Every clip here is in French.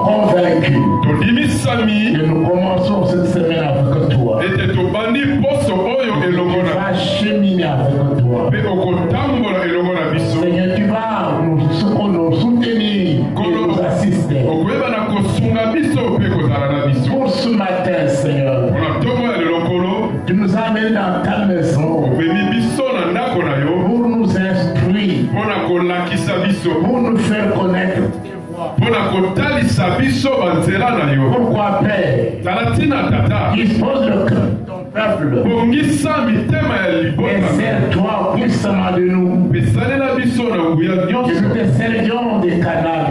convaincus que nous commençons cette semaine avec toi. Tu vas cheminer avec toi. Seigneur, tu vas nous soutenir et nous assister. Pour ce matin, Seigneur, tu nous amènes dans ta maison pour nous instruire, pour nous faire connaître. Pourquoi, Père, dispose le cœur de ton peuple et sers-toi puissamment de nous, que nous te servions des canaux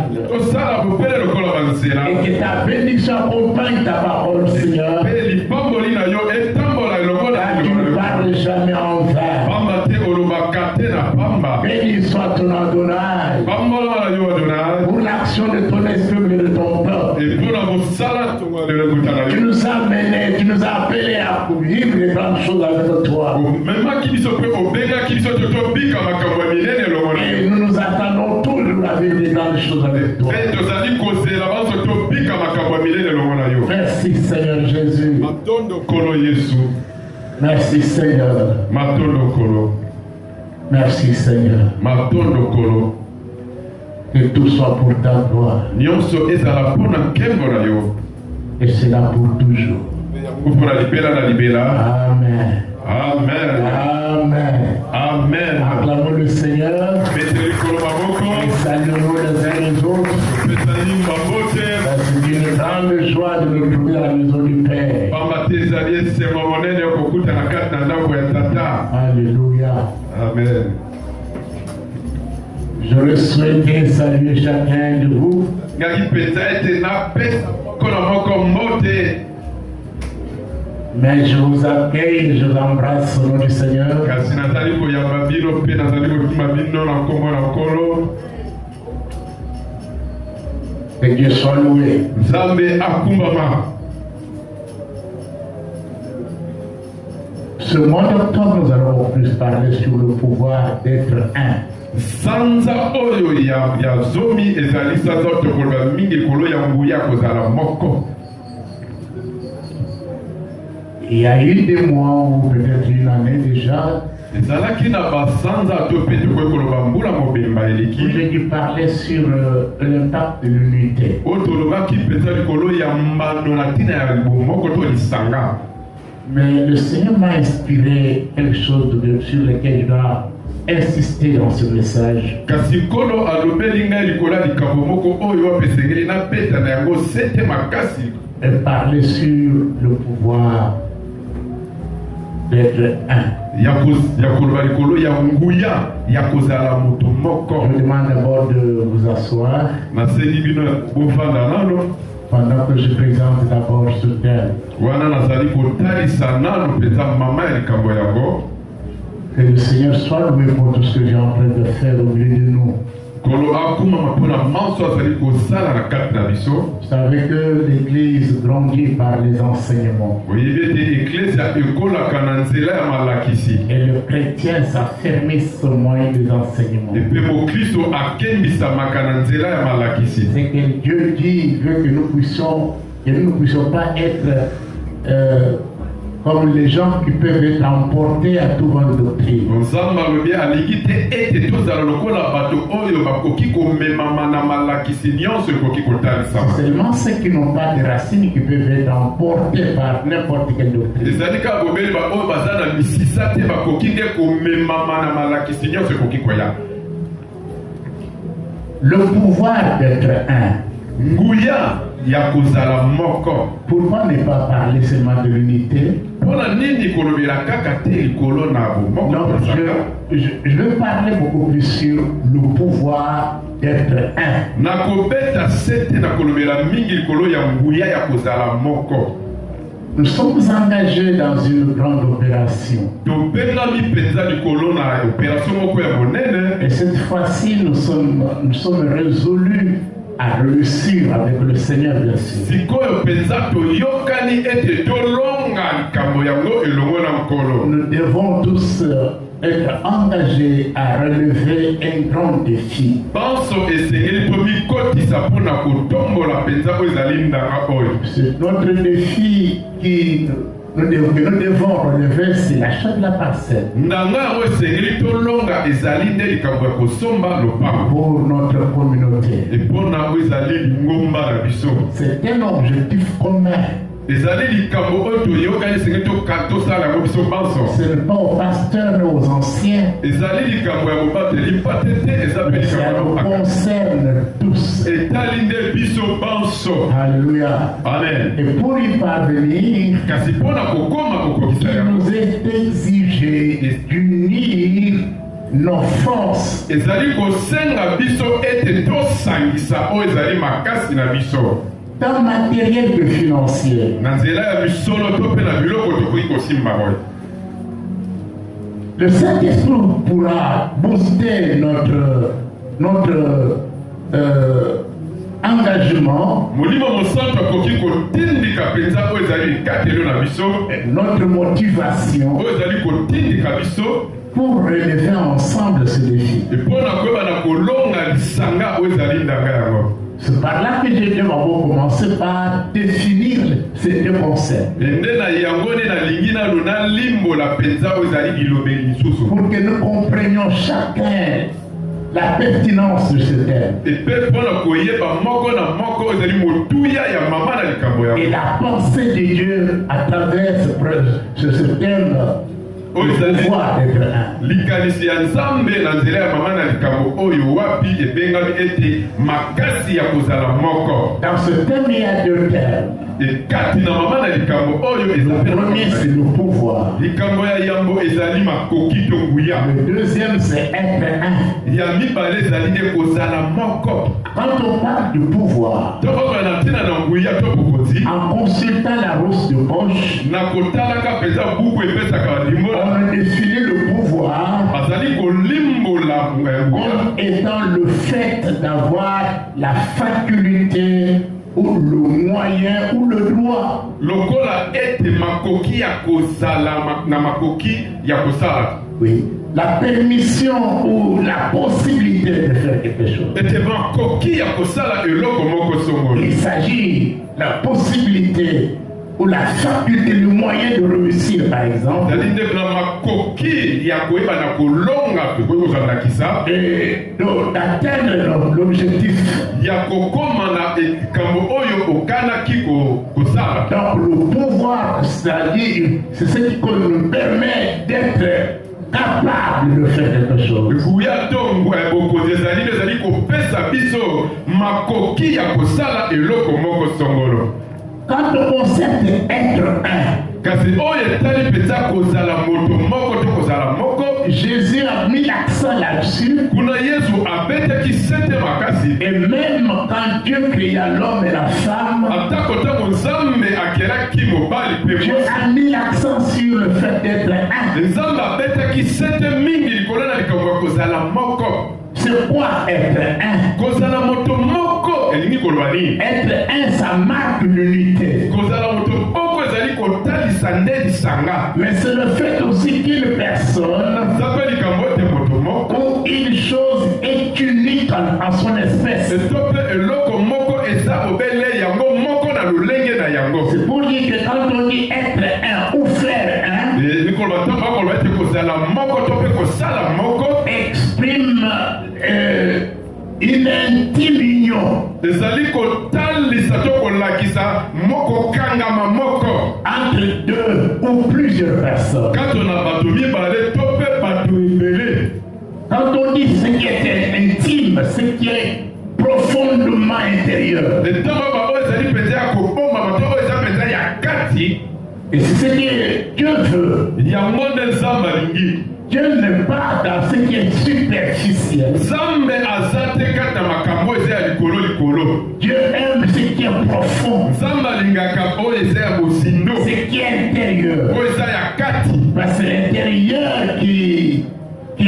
et que ta bénédiction accompagne ta parole, Seigneur, car tu ne parles jamais en vain. Béni soit ton Adonai pour l'action de ton esprit et de ton peuple. Tu nous as amenés, tu nous as appelés à vivre les grandes choses avec toi. Et nous nous attendons toujours à vivre les grandes choses avec toi. Merci Seigneur Jésus. Merci Seigneur. Merci Seigneur. Que tout soit pour ta gloire. Et c'est là pour toujours. Amen. Amen. Amen. Acclamons le Seigneur. Et saluons les uns les autres. C'est une grande joie de nous trouver à la maison du Père. Alléluia. Amen. J'aurais souhaité saluer chacun de vous. Mais je vous accueille, je vous embrasse au nom du Seigneur. Que Dieu soit loué. Ce mois d'octobre, nous allons plus parler sur le pouvoir d'être un. Sanza oyo ya zomi ezali sanza otokolba mingi kolo ya nguya kozala moko. Il y a eu des mois ou peut-être une année déjà. J'ai dû parler sur l'impact de l'unité. Mais le Seigneur m'a inspiré quelque chose sur lequel je dois insister dans ce message. Et parler sur le pouvoir d'être un. Je demande d'abord de vous asseoir pendant que je présente d'abord ce thème. Que le Seigneur soit loué pour tout ce que j'ai en train de faire au milieu de nous. Vous savez que l'Église grandit par les enseignements. Et le chrétien s'affermisse au moyen des enseignements. C'est que Dieu dit veut que nous ne puissions pas être comme les gens qui peuvent être emportés à tout vent de doctrine. C'est seulement ceux qui n'ont pas de racines qui peuvent être emportés par n'importe quelle doctrine. Le pouvoir d'être un. Pourquoi ne pas parler seulement de l'unité? Non, je veux parler beaucoup plus sur le pouvoir d'être un. Nous sommes engagés dans une grande opération. Et cette fois-ci, nous sommes résolus à réussir avec le Seigneur, bien sûr. nous devons tous être engagés à relever un grand défi. C'est notre défi que nous devons relever, c'est l'achat de la parcelle. Pour notre communauté. C'est un objectif commun. Ce n'est pas aux pasteurs mais aux anciens. Ça nous concerne tous. Alléluia. Amen. Et pour y parvenir, il nous est exigé d'unir nos forces. Tant matériel que financier. Le Saint-Esprit pourra booster notre engagement, notre motivation pour relever ensemble ce défi. C'est par là que je vais commencer par définir ces deux concepts. Pour que nous comprenions chacun la pertinence de ce thème. Et la pensée de Dieu à travers ce thème. Dans ce thème, il y a deux thèmes. Le premier, c'est le pouvoir. Le deuxième, c'est être un. Quand on parle du pouvoir, en consultant la rousse de poche, on définit le pouvoir comme étant le fait d'avoir la faculté ou le moyen ou le droit. Oui. La permission ou la possibilité de faire quelque chose. Il s'agit de la possibilité ou la faculté, le moyen de réussir, par exemple, et d'atteindre l'objectif. Donc le pouvoir, c'est-à-dire, c'est ce qui nous permet d'être capable de faire quelque chose. Quand le concept être un, Jésus a mis l'accent là-dessus. Et même quand Dieu créa l'homme et la femme, Dieu a mis l'accent sur le fait d'être un. C'est quoi être un? Être un, ça marque l'unité. Mais c'est le fait aussi qu'une personne ou une chose est unique en son espèce. C'est pour dire que quand on dit être un ou faire un, exprime une intime union entre deux ou plusieurs personnes. Quand on dit ce qui est intime, ce qui est profondément intérieur, et c'est ce que Dieu veut. Dieu n'est pas dans ce qui est superficiel. Dieu aime ce qui est profond, ce qui est intérieur. Parce que c'est l'intérieur qui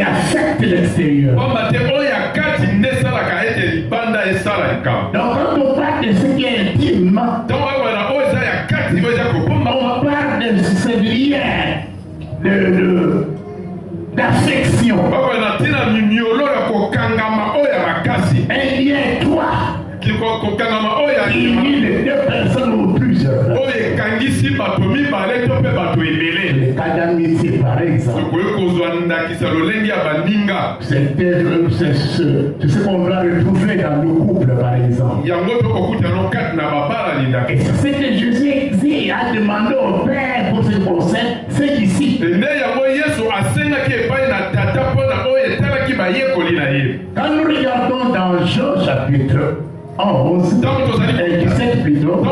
affecte l'extérieur. Donc quand on parle de ce qui est intime, on parle de ce lien d'affection. Un lien toi. Qui lie les deux personnes ou plusieurs. Le cas d'amitié par exemple. C'est ce qu'on va retrouver dans le couple par exemple. Et c'est ce que Jésus a demandé au Père pour ce conseil, c'est ici. Quand nous regardons dans Jean chapitre 11, 17 plutôt,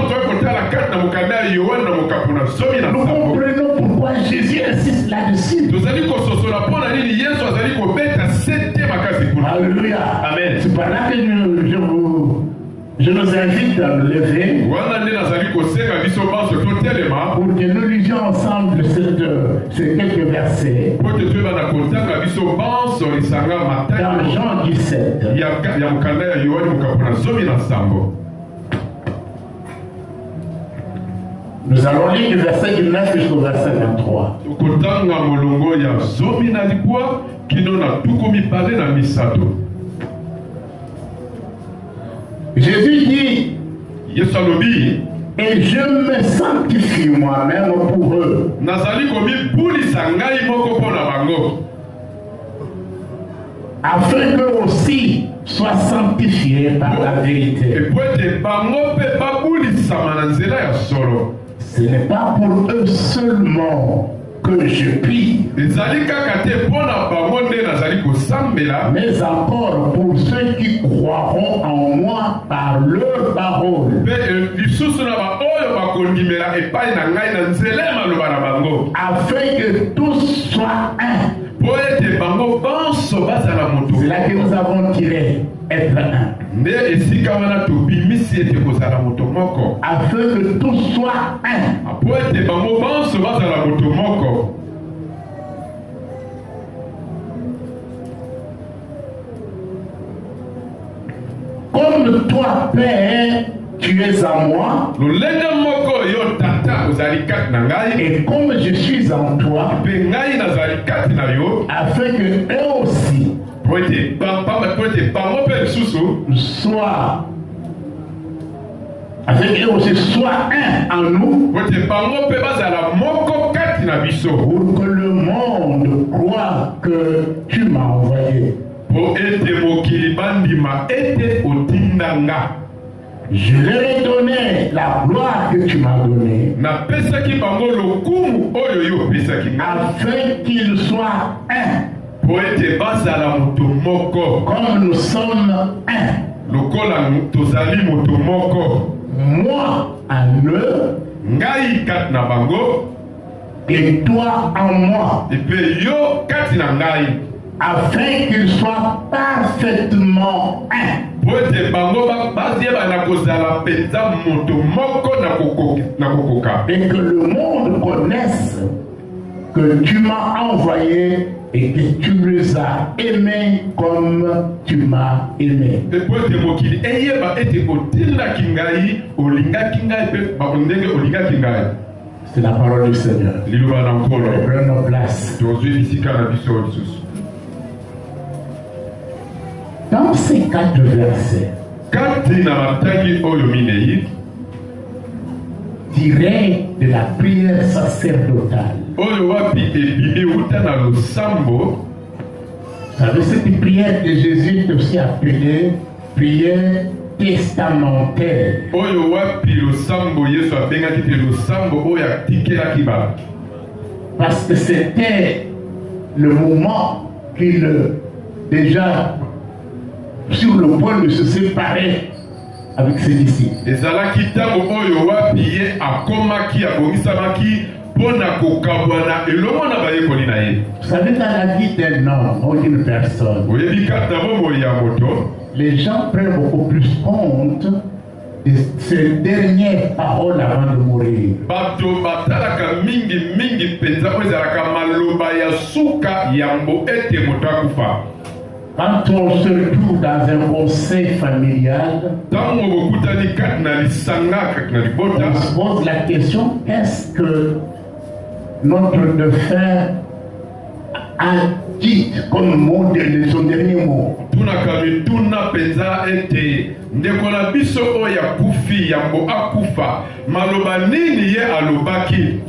nous comprenons pourquoi Jésus insiste là-dessus. Alléluia. Amen. C'est par là que je nous invite à nous lever pour que nous lisions ensemble ces quelques versets dans Jean 17. Nous allons lire du verset 19 jusqu'au verset 23. Jésus dit, et je me sanctifie moi-même pour eux, afin qu'eux aussi soient sanctifiés par la vérité. Ce n'est pas pour eux seulement que je prie, mais encore pour ceux qui croiront en moi par leur parole, afin que tous soient un. C'est là que nous avons tiré être un. Afin que tous soient un. Comme toi, Père, tu es en moi, et comme je suis en toi, afin que eux aussi soient un en nous, pour que le monde croit que tu m'as envoyé. Je leur ai donné la gloire que tu m'as donnée, afin qu'ils soient un, comme nous sommes un. Moi en eux, et toi en moi, afin qu'ils soient parfaitement un. Et que le monde connaisse que tu m'as envoyé et que tu les as aimés comme tu m'as aimé. C'est la parole du Seigneur. Prenons nos places. Dans ces 4 versets, tirés de la prière sacerdotale. Vous savez, cette prière de Jésus est aussi appelée prière testamentaire. Parce que c'était le moment qu'il déjà sur le point de se séparer avec ses disciples. Vous savez, dans la vie d'un homme ou d'une personne, les gens prennent beaucoup plus compte de ces dernières paroles avant de mourir. Quand on se retrouve dans un conseil familial, on se pose la question, est-ce que notre défunt a dit comme mot de son dernier mot. tunaka mituna penza ete ndeko na biso oyo akufi yango akufa maloba nini ye alobaki.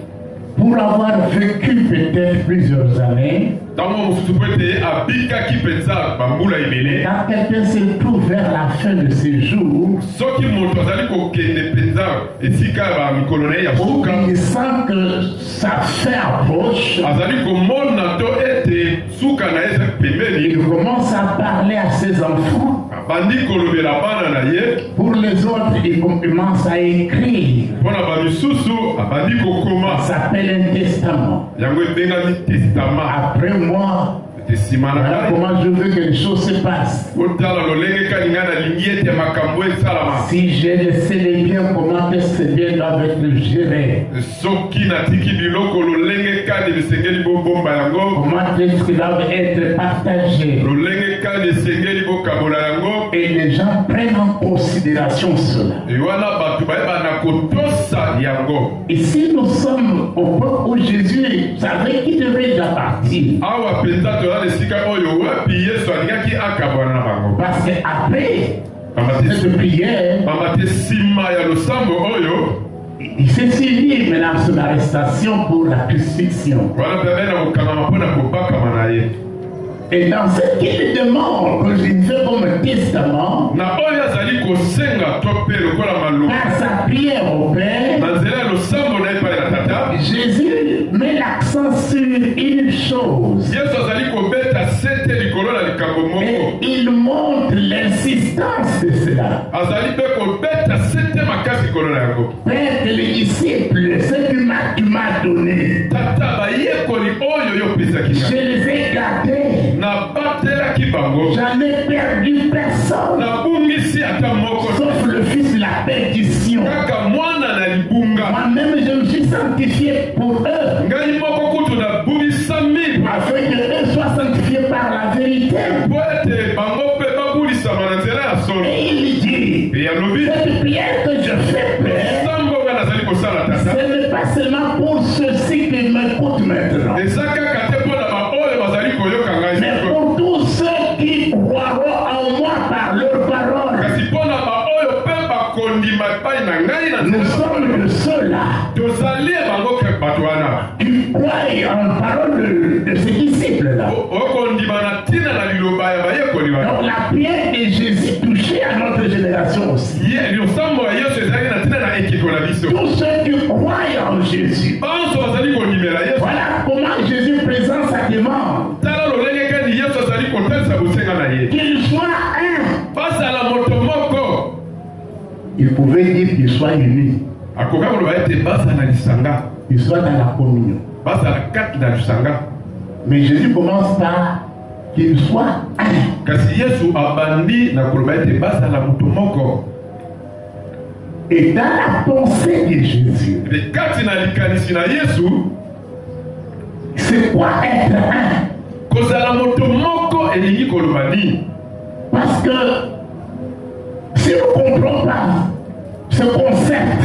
Pour avoir vécu peut-être plusieurs années, ntango mosusu po ete abikaki penza bambula ebele. quand quelqu'un se trouve vers la fin de ses jours, soki moto azali kokende penza esika ya bamikolo na ye ya où suka il sent que sa fin approche, azali komona to ete suka na ye eza pembeni, il commence à parler à ses enfants. abandi kolobela bana na ye. Pour les autres, il commence à écrire. mpona bamisusu abandi kokoma, Ça s'appelle un testament. yango ebengami testament. Après moi, ete nsima na voilà ngai comment je veux que les choses se passent. otala lolenge kani ngai nalingi ete makambo esalama. Si je laissé les biens, comment est-ce que ces biens doivent être gérés? soki natiki biloko lolenge kani bisengeli bobomba yango, Comment est-ce qu'ils doivent être partagés? lolenge kani esengeli bokabola yango. Et les gens prennent en considération cela. E wana bato bayebana kotosa yango. Ici, nous sommes au point où Jésus savait qu'il devait déjà partir. awa mpenza toza na esika oyo wapi yesu alingaki akabwana na bango. Parce qu'après Pamba te- cette prière, pamba te nsima ya losambo oyo il s'est suivi maintenant sur l'arrestation pour la crucifixion. wana mpe abai na kokangama mpo na kobakama na ye. Et dans ce qu'il demande, que je fais comme testament, na oyo azali kosenga to mpe lokola maloba par sa prière au Père, na nzela ya losambo na ye epai na tata, Jésus met l'accent sur une chose. yesu azali kobeta sete likolo na likambo Et moko. il montre l'insistance de cela. azali mpe kobeta sete makasi likolo na yango. Père, que les disciples, ce que tu m'as donné, tata bayekoli oyo yo opesaki je nga, les ai gardés. nabatelaki bango, J'en ai perdu personne, nabungisi ata moko sauf le fils de la perdition. kaka mwana na libunga. Moi-même, je me suis sanctifié pour eux, ngai moko kutu nabungisami afin qu'eux soient sanctifiés par la vérité. po ete bango mpe babulisama na nzela ya solo. Et il dit, pe yalobi cette prière que je fais, Père, sambo nga nazali kosala tata, ce n'est pas seulement pour ceux-ci qui m'écoutent maintenant, eza kaka te mpo na baoyo bazali koyoka ngai mais siko, pour tous ceux qui croiront en moi par leur parole. kasi mpo na baoyo mpe bakondima epai na ngai na Nous nzela. sommes de ceux-là tozali bango ke bato wana qui croient en parole de ces disciples-là. okondima na ntina na liloba ya bayekoli wana. Donc la prière de Jésus touchait à notre génération aussi. losambo ya yesu ezalaki na ntina na ekeko na biso. Tous ceux qui croient en Jésus. banso bazali kondimela yesu. Voilà comment Jésus présente sa demande. tala lolenge kani yesu azali kotalisa bosenga na ye. Qu'il soit un. bazala moto moko. Il pouvait dire qu'il soit uni. akoka koloba ete bazala lisanga, Qu'il soit dans la communion. bazala kati na lisanga. Mais Jésus commence par qu'il soit un. kasi yesu abandi na koloba ete bazala moto moko. Et dans la pensée de Jésus, Ete kati na likanisi na yesu, c'est quoi être un? kozala moto moko elingi koloba nini? Parce que si on ne comprend pas ce concept,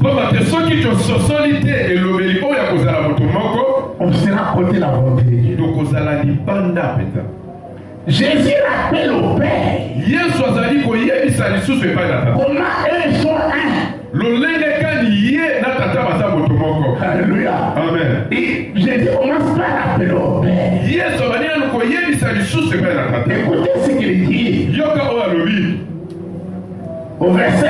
pamba te soki tososoli te elobeli oyo ya kozala moto moko, on sera côté la volonté de Dieu. tokozala libanda mpenza. Jésus rappelle au Père yesu azali koyebisa lisusu epai na tata, comment eux sont un. lolenge kani ye na tata baza moto moko. Alléluia. Amen. Et Jésus commence par rappeler au Père. yesu abandi nanu koyebisa lisusu epai na tata. Écoutez ce qu'il dit yoka oyo alobi au verset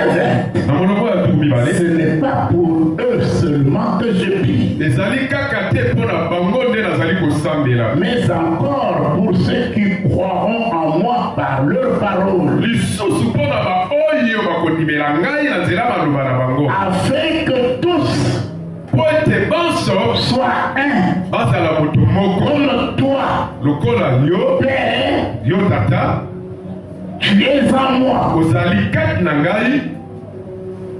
20. na monoko ya tuku mibale, Ce n'est pas pour eux seulement que je prie, ezali kaka te mpo na bango nde nazali kosambela, mais encore pour ceux qui croiront en moi par leur parole, lisusu mpo na baoyo bakondimela ngai na nzela maloba na bango, afin que tous mpo ete banso soient un, bazala moto moko comme toi, lokola yo, Père, yo tata tu es en moi, ozali kati na ngai,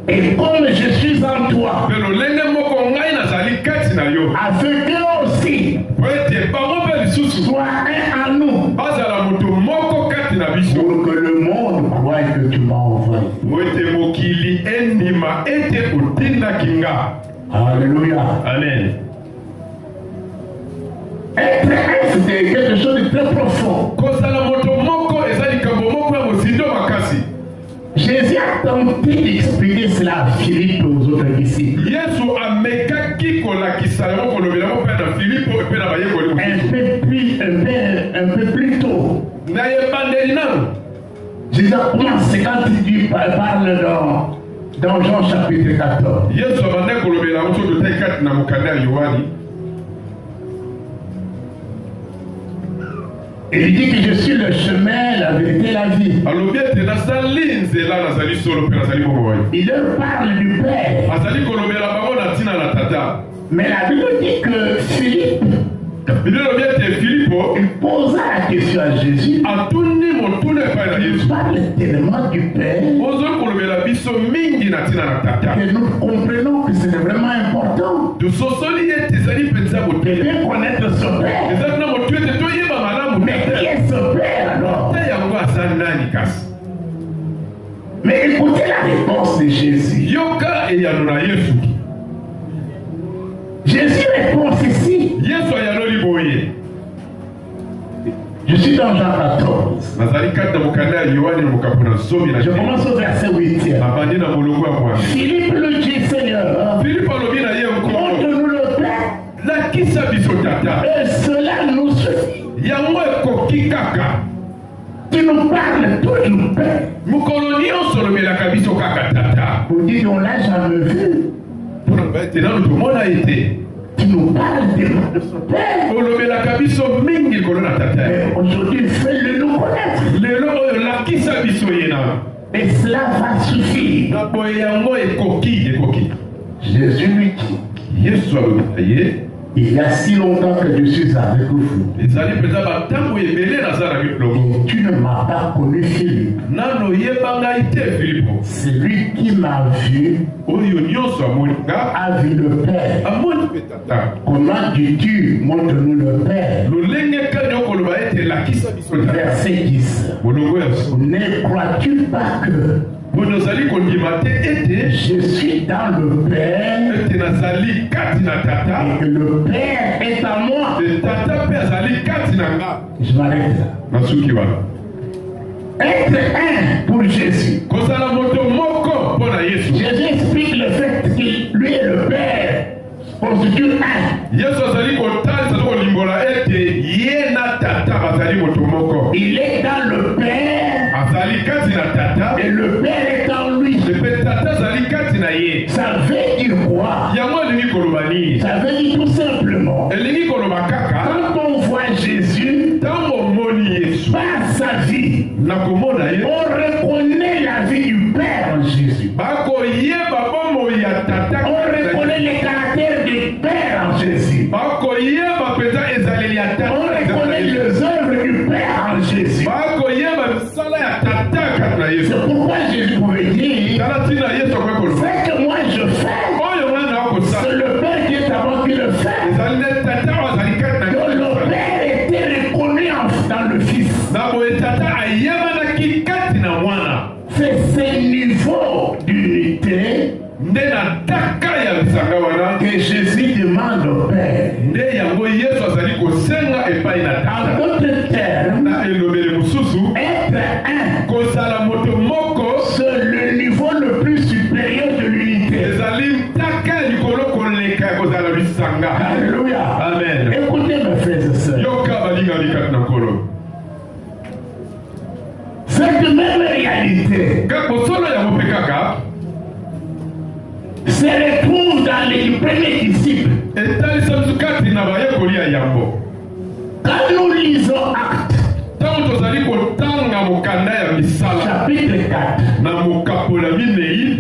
et comme je suis en toi, mpe lolenge moko ngai nazali kati na yo, afin qu'eux aussi po ete bango mpe lisusu soient un en nous, bazala moto moko kati na biso, pour que le monde croie que tu m'as envoyé. po ete mokili endima ete otindaki nga. Alléluia. Amen. c'était quelque chose de très profond. Jésus a tenté d'expliquer cela à Philippe et aux autres disciples. Un peu plus tôt. Jésus a commencé quand il parle dans Jean chapitre 14. Il dit que je suis le chemin, la vérité et la vie. Il leur parle du Père. Mais la Bible dit que Philippe, il posa la question à Jésus. Il parle tellement du Père que nous comprenons que c'est vraiment important de bien connaître son Père. Mais qui est ce Père alors? Mais écoutez la réponse de Jésus. Jésus répond ceci. Je suis dans Jean 14. Je commence au verset 8. Philippe le dit, Seigneur, montre-nous le Père, et cela nous suffit. Tu nous parles tout du Père. Vous dites, on l'a jamais vu. Tu nous parles de son Père. Mais aujourd'hui, fais-le nous connaître. Et cela va suffire. Jésus lui dit, il y a si longtemps que je suis avec vous. Et tu ne m'as pas connu, Philippe. Celui qui m'a vu a vu le Père. Comment dis-tu, montre-nous le Père? Verset 10. Ne crois-tu pas que je suis dans le Père et que le Père est en moi? Je m'arrête là. Être un pour Jésus. Jésus explique le fait qu'il lui et le Père constituent un. Il est dans le Père et le Père est en lui. Ça veut dire quoi? Ça veut dire tout simplement, quand on voit Jésus par sa vie, on reconnaît la vie du Père en Jésus. On reconnaît les caractères du Père en Jésus. On reconnaît les œuvres du Père en Jésus. C'est pourquoi Jésus pouvait dire, ce que moi je fais, c'est le Père qui est avant qui le fait. Donc le Père était reconnu dans le Fils. C'est ce niveau d'unité que Jésus demande au Père. En d'autres termes, être un, c'est le niveau le plus supérieur de l'unité. Alléluia. Amen. Écoutez mes frères et sœurs. Cette même réalité se retrouve dans les premiers disciples. Quand nous lisons Actes, chapitre 4,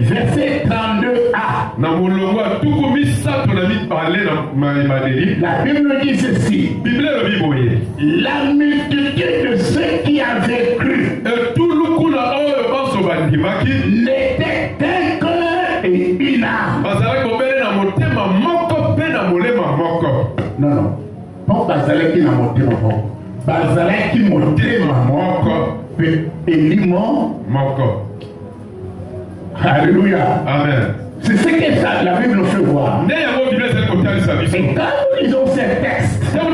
verset 32a, la Bible dit ceci: la multitude de ceux qui avaient cru n'était qu'un cœur et une âme. Non. Pas bazalaki na motema moko. Bazalaki motema moko. Elimo moko. Alléluia. Amen. C'est ce que la Bible nous fait voir. Et quand nous lisons ces textes, dans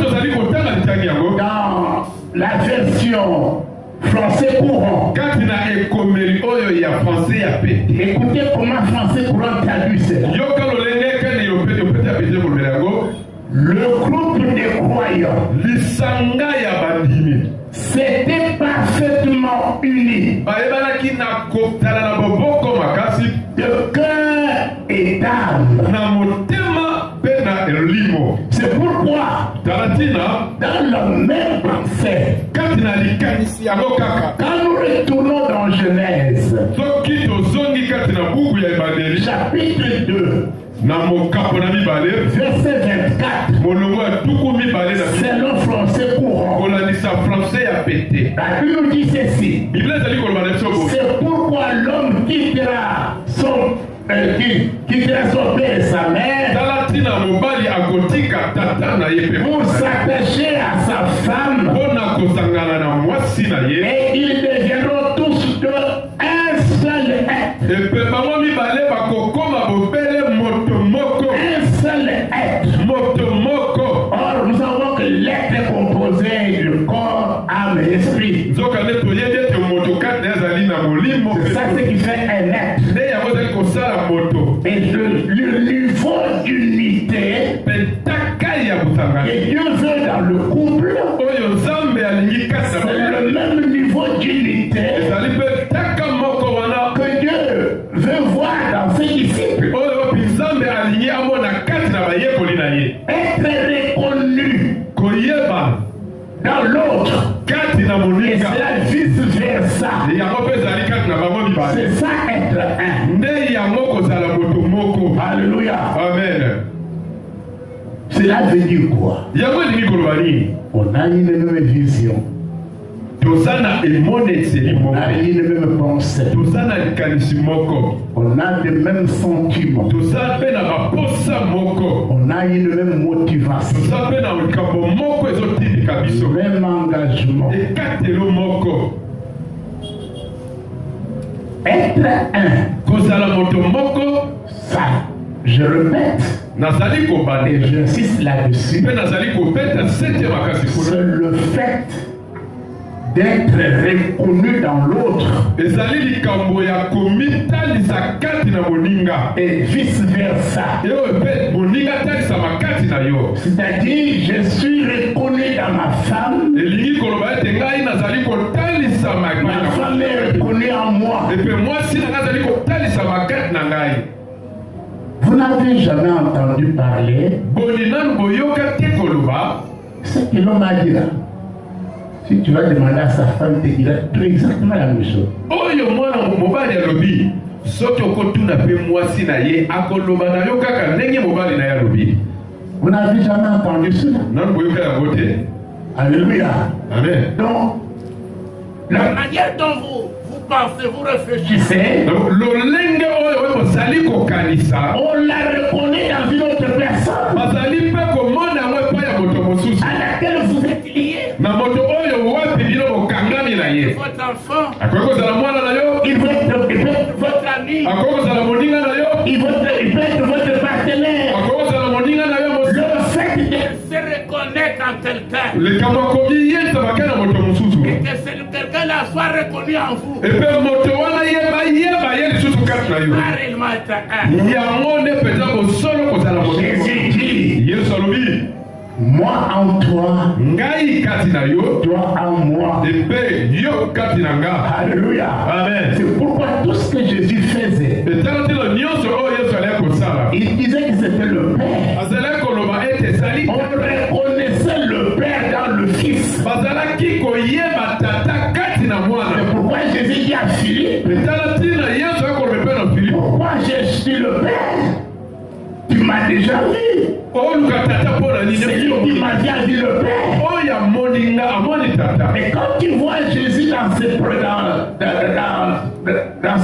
la version français courant. Kati na ekomeli oyo ya français ya pete. Écoutez comment français courant traduit cela. Yoka lolenge kani yo pete apete ko melago. Le groupe des croyants, Lisanga ya bandimi. c'était parfaitement uni Bayebalaki na kotala na boboko makasi de cœur et d'âme. na motema pe na elimo. C'est pourquoi, Talatina dans le même pensée, kati na likanisi yango kaka. quand nous retournons dans Genèse, Soki tozongi kati na buku ya ebandeli chapitre 2, na mokapo na mibale verset 24, molongo ya tuku mibale na selon français courant, kolandisa français ya pete. la Bible nous dit ceci. Biblia ezali koloba na biso boye. C'est pourquoi l'homme quittera son père et sa mère tala ntina mobali akotika tata na ye pe pour s'attacher à sa femme mpo na kosangana na mwasi na ye et ils deviendront tous deux un seul être. epe bango mibale bakokoma bobele moto moko. Un seul être. Moto moko. Or, nous savons que l'être est composé de corps, âme et esprit. nzoka nde toyebi ete moto kati na ezali na molimo C'est ça ce qui fait un être. nde yango ezali kosala moto. Et le niveau d'unité mpe takai ya kosangana que Dieu veut dans le couple, oyo nzambe alingi kati na c'est le même niveau d'unité ezali mpe taka moko wana que Dieu veut voir dans ses disciples. oyo mpe nzambe alingi amona kati na bayekoli na ye. Être reconnu koyeba dans l'autre. kati na Et moninga c'est la vice-versa. yango mpe ezali kati na bango mibale. C'est ça être un. nde yango kozala moto moko. Alléluia. Amen. Cela veut dire quoi? yango elingi koloba nini? On a une même vision. toza na emonetseli On moko. a une même pensée. toza na likanisi moko. On a les mêmes sentiments. toza mpe na baposa moko. On a une même motivation. toza mpe na likambo moko ezotindika biso. Même engagement. ekatelo moko. Être un. kozala moto moko. Ça, je répète nazali et kobande j'insiste là-dessus. mpe nazali kobeta sete makasi kuna. C'est le fait d'être reconnu dans l'autre ezali likambo ya komitalisa kati na moninga. et vice-versa. oyo mpe moninga talisama kati na yo. C'est-à-dire, je suis reconnu dans ma femme, elingi koloba ete ngai nazali kotalisama ma femme est reconnue en moi. epe mwasi na ngai azali kotalisama kati na ngai. Vous n'avez jamais entendu parler boni nanu boyoka te koloba ce que l'homme a dit là. Si tu vas demander à sa femme, il te dira tout exactement la même chose. oyo mwana mobali alobi soki okotuna mpe mwasi na ye akoloba na yo kaka ndenge mobali na ye alobi. Vous n'avez jamais entendu cela. nanu boyoka yango te. Alléluia. Amen. Donc, la manière dont vous pensez, vous réfléchissez, lolenge oyo oyo bozali kokanisa on la reconnaît dans une autre personne bazali mpe komona yango epai ya moto mosusu à laquelle vous êtes lié. na moto oyo wapi bino bokangami na ye. Votre enfant, akoki kozala mwana na yo, il peut être votre ami, akoki kozala moninga na yo, il peut être votre partenaire. akoki kozala moninga na yo mosusu. Le fait de se reconnaître en quelqu'un, likambo akoki yesa bake na moto mosusu et que quelqu'un-là soit reconnu en vous, epe moto wana yeba ye lisusu kati na yo réellement être un. yango nde mpenza bosolo kozala moto. Jésus dit, yesu alobi moi en toi, ngai kati na yo toi en moi. epe yo kati na nga. Alléluia. Amen. C'est pourquoi tout ce que Jésus faisait, etala ntina nyonso oyo yesu alaki kosala il disait que c'était le Père. azalaki koloba ete ezali On reconnaissait le Père dans le Fils. bazalaki koyeba tata kati na mwana. C'est pourquoi Jésus dit à Philippe, etala ntina yesu akoloba mpe na filipo pourquoi je suis le Père? Tu m'as déjà vu. oluka tata mpo na nini? C'est lui qui m'a dit a vu le Père. oyo amoni nga amoni tata. Et quand tu vois Jésus dans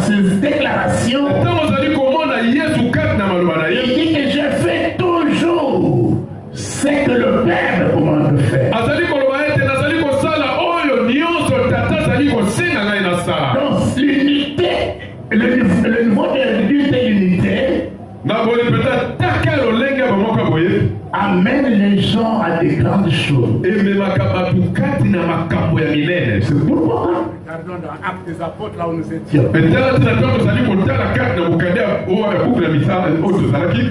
ses déclarations, ntango ozali komona yesu kati na maloba na il ye dit que je fais toujours ce que le Père me commande de faire. azali koloba ete nazali kosala oyo nyonso tata azali kosenga ngai nasala. Donc l'unité, le niveau d'unité na boye mpenza taka lolenge bamoka boye amène les gens à des grandes choses. C'est pourquoi, Regardons dans Actes des Apôtres, là où nous étions.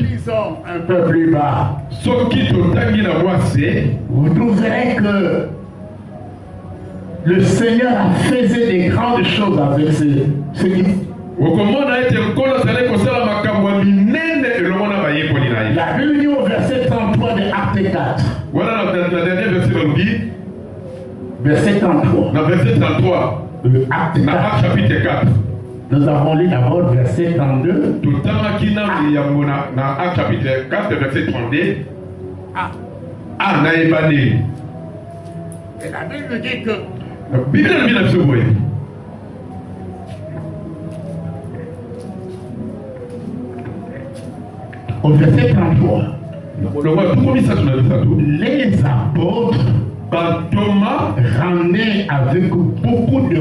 Lisons un peu plus bas. Vous trouverez que le Seigneur a fait des grandes choses avec ceux qui. La Bible dit au verset 33 de Actes 4. Voilà la dernière verset Verset 33. Dans verset 33. Acte Dans 4. Actes chapitre 4. Nous avons lu d'abord verset 32. Tout le temps qui dans Actes chapitre 4 verset 32. Ah, naïbani. Et la Bible dit que La Bible dit la chose. Au verset 33. Les apôtres rendaient avec beaucoup de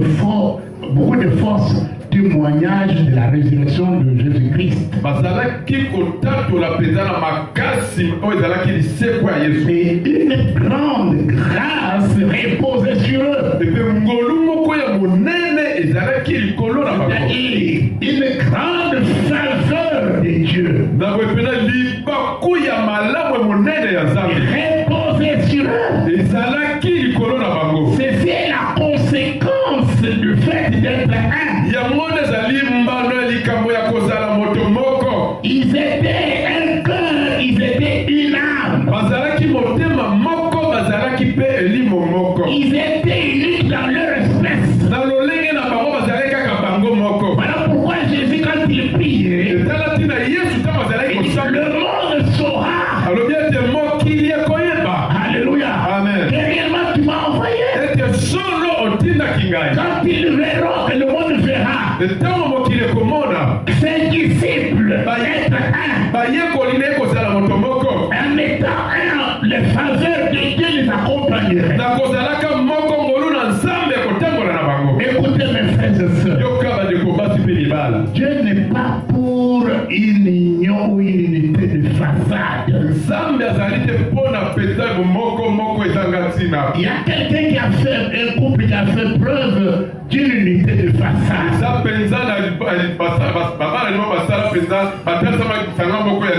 force témoignage de la résurrection de Jésus-Christ. Et une grande grâce reposait sur eux. Une grande faveur de Dieu reposait sur eux. C'est la conséquence du fait d'être un. Ils étaient un cœur, ils étaient une âme. Ils étaient uniques dans leur espèce. Voilà pourquoi Jésus, quand il priait, le monde saura. Alléluia. Amen. Que réellement tu m'as envoyé. Quand ils verront, que le monde verra. Ses disciples être un. En étant un, les faveurs de Dieu les accompagneraient. Écoutez mes frères et sœurs. Dieu n'est pas pour une union ou une unité de façade. Il y a quelqu'un qui a fait, un couple qui a fait preuve d'une unité de façade.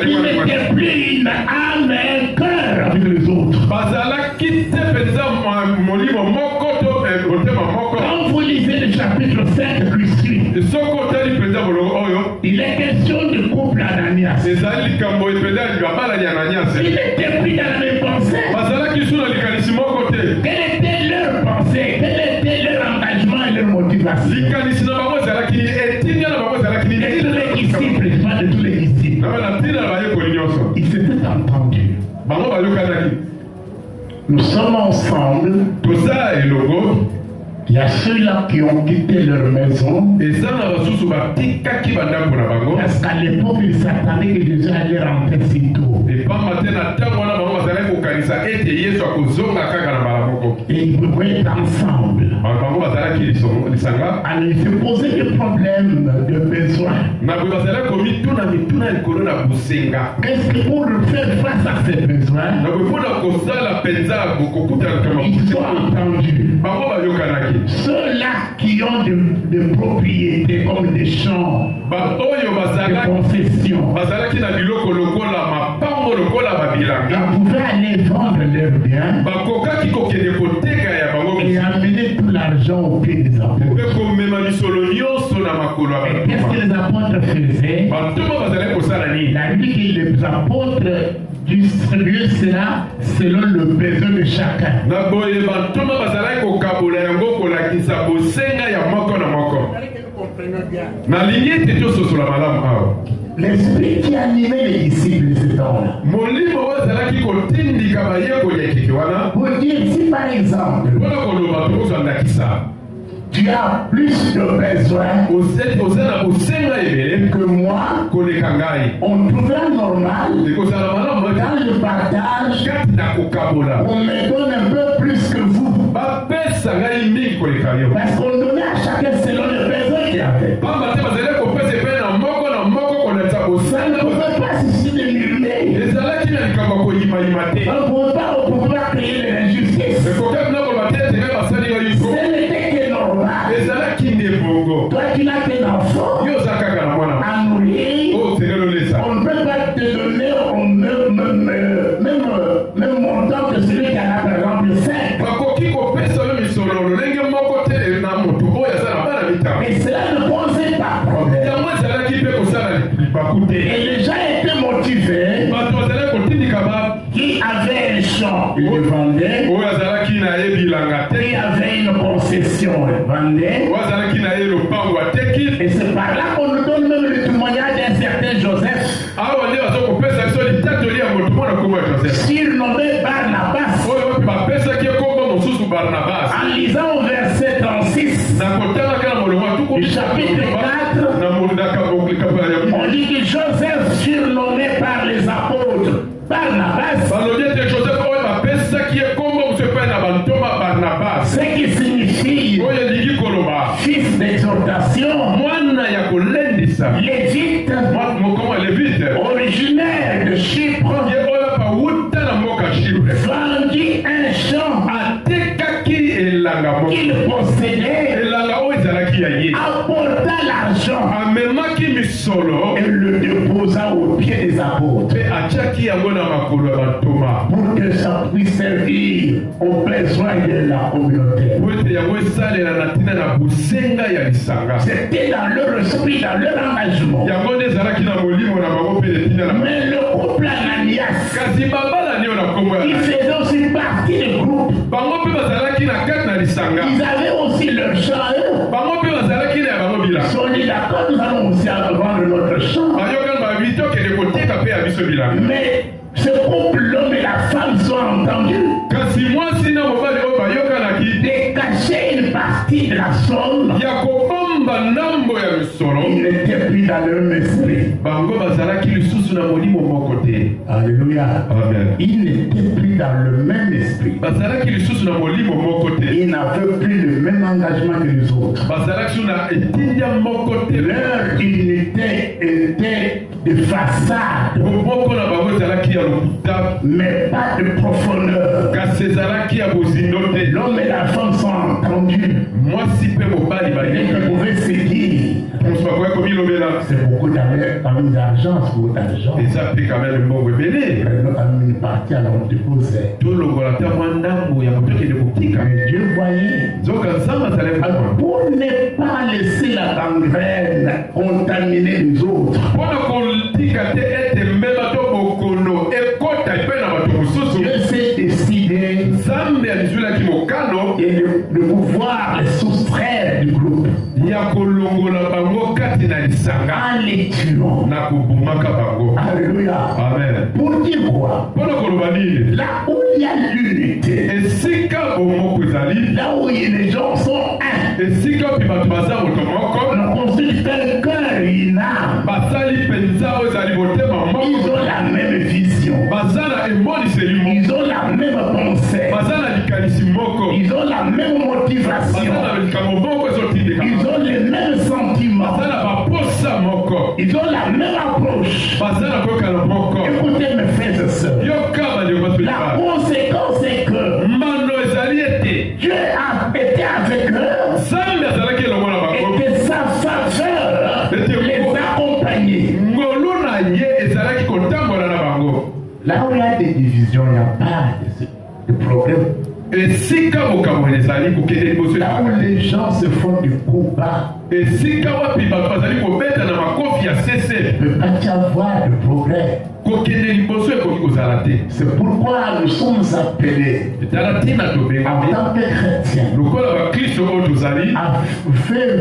Il n'était plus une âme et un cœur avec les autres. Quand vous lisez le chapitre 5 qui suit, il est question du couple Ananias. Il n'était plus dans la même pensée. Quelle était leur pensée? Quel était leur engagement et leur motivation? De tous les disciples, pas de tous les disciples. Ils s'étaient entendus. Nous sommes ensemble. Il y a ceux-là qui ont quitté leur maison. Parce qu'à l'époque, ils s'attendaient que Jésus allait rentrer si tôt. Et ils pouvaient être ensemble. Alors ils se posaient des problèmes de besoin. Qu'est-ce que pour faire face à ces besoins, ils sont entendus. Ceux-là qui ont des propriétés comme des champs, des concessions, ils pouvaient aller vendre leurs biens et amener tout l'argent au pied des apôtres. Et qu'est-ce que les apôtres faisaient? La Bible dit que les apôtres distribuaient cela selon le besoin de chacun. L'esprit qui animait les disciples de ce temps-là. Pour dire, si par exemple, tu as plus de besoins que moi, on trouvera normal dans le partage, on me donne un peu plus que vous. Parce qu'on donnait à chacun selon le besoin qu'il avait. Ça ne pouvait pas susciter de murmurer. On ne pouvait pas bakute. Et les gens étaient motivés. Bato bazalaki kotindikama. Qui avait un champ, ils le vendaient. Oyo azalaki na ye bilanga te. Qui avait une concession, ils vendaient. Oyo azalaki na ye lopango ateki. Et c'est par là qu'on nous donne même le témoignage d'un certain Joseph. Awa nde bazokopesa biso litatoli ya moto mwana kombo ya Joseph. Surnommé Barnabas. Oyo bape bapesaki ye kombo mosusu Barnabas. En lisant au verset 36, Na kotalaka na molongo atuku. Chapitre 4. Na molonga kaboklikapa ya on dit que Joseph, surnommé par les apôtres Barnabas, balobi ete Joseph oyo bapesaki ye kombo mosu epai na bantoma Barnabas. ce qui signifie Oyo elingi koloba fils d'exhortation, mwana ya kolendisa. lévite, Mokoma Levite. originaire de Chypre, Ye oyo bawuta na mboka Chypre. vendit un champ Atekaki elanga moko. qu'il possédait, Elanga oyo ezalaki ya ye. apporta l'argent Amemaki misolo et le déposa aux pieds des apôtres mpe atiaki yango na makolo ya bantoma pour que ça puisse servir aux besoins de la communauté. po ete yango esalela na ntina na bosenga ya lisanga. C'était dans leur esprit, dans leur engagement. Yango nde ezalaki na molimo na bango mpe netina na Mais le couple Ananias, kasi babalani oyo na nkombo ya ils faisaient aussi partie du groupe. bango mpe bazalaki na kati na lisanga. Ils avaient aussi leur champ, eux. Bango mpe bazalaki na ya bango Ils bilanga. sont dit d'accord, nous allons aussi vendre notre champ. bayokani babi tokende koteka mpe ya biso bilanga. Mais ce couple, l'homme et la femme, sont entendus kasi mwasi na mobali oyo bayokanaki de cacher une partie de la somme. ya kobomba ndambo ya misolo. Ils n'étaient plus dans leur esprit. bango bazalaki lisusu na molimo moko te. Alléluia. Amen. Ils n'étaient plus dans le même esprit. bazalaki lisusu na molimo moko te. Ils n'avaient plus le même engagement que les autres. bazalaki su na etindia moko te. Leur unité était de façade, moko na bango ezalaki ya lokuta mais pas de profondeur. kasi ezalaki ya bozindo te. L'homme et la femme sont entendus. mwasi mpe mobali Et bayei ils pouvaient se dire, mosu bakoya komilobela c'est beaucoup d'argent, c'est beaucoup d'argent. eza mpe kameme mbongo ebele. Une partie, alors on déposait. tolongola ta mwa ndambo ya moto ekende kotika. Mais Dieu voyait. nzoka nzambe azalaki Alors, pour ne pas laisser la gangrène contaminer les autres, mpona kotika te ete mbeba to bokono ekota epai na bato mosusu. Dieu s'est décidé nzambe alizwilaki mokano de pouvoir les soustraire du groupe ya kolongola bango kati na lisanga en les tuant. na kobomaka bango. Alléluia. Amen. Pour dire quoi? mpona koloba nini? Là où il y a l'unité, esika bomoko ezali, là où les gens sont un, esika mpe bato baza moto moko, on construit un cœur, une âme. basali mpenza oyo ezali motema Ils moko, ont la même vision. baza na emoniseli moko, Ils ont la même pensée. baza na likanisi moko, Ils ont la même baza motivation. na likambo moko ezotindika, Ils ont les mêmes sentiments. baza na baposa moko, Ils ont la même approche. baza na kokana moko. Écoutez mes frères et sœurs. yoka bandeko bato La libala, conséquence est que mbano ezali ete Dieu a été avec eux nzambe azalaki elongo na bango, et que sa faveur les accompagnait. ngolu na ye ezalaki kotambola na bango. Là où il y a des divisions, il n'y a pas de problème. esika bokambo ezali kokende liboso Là où les gens se font du coup bas, esika wapi bato bazali kobeta na makofi ya sese, il ne peut pas y avoir de progrès. kokende liboso ekoki kozala te. C'est pourquoi nous sommes appelés etala ntina en tobengami tant que chrétiens lokola bakristo oyo tozali à faire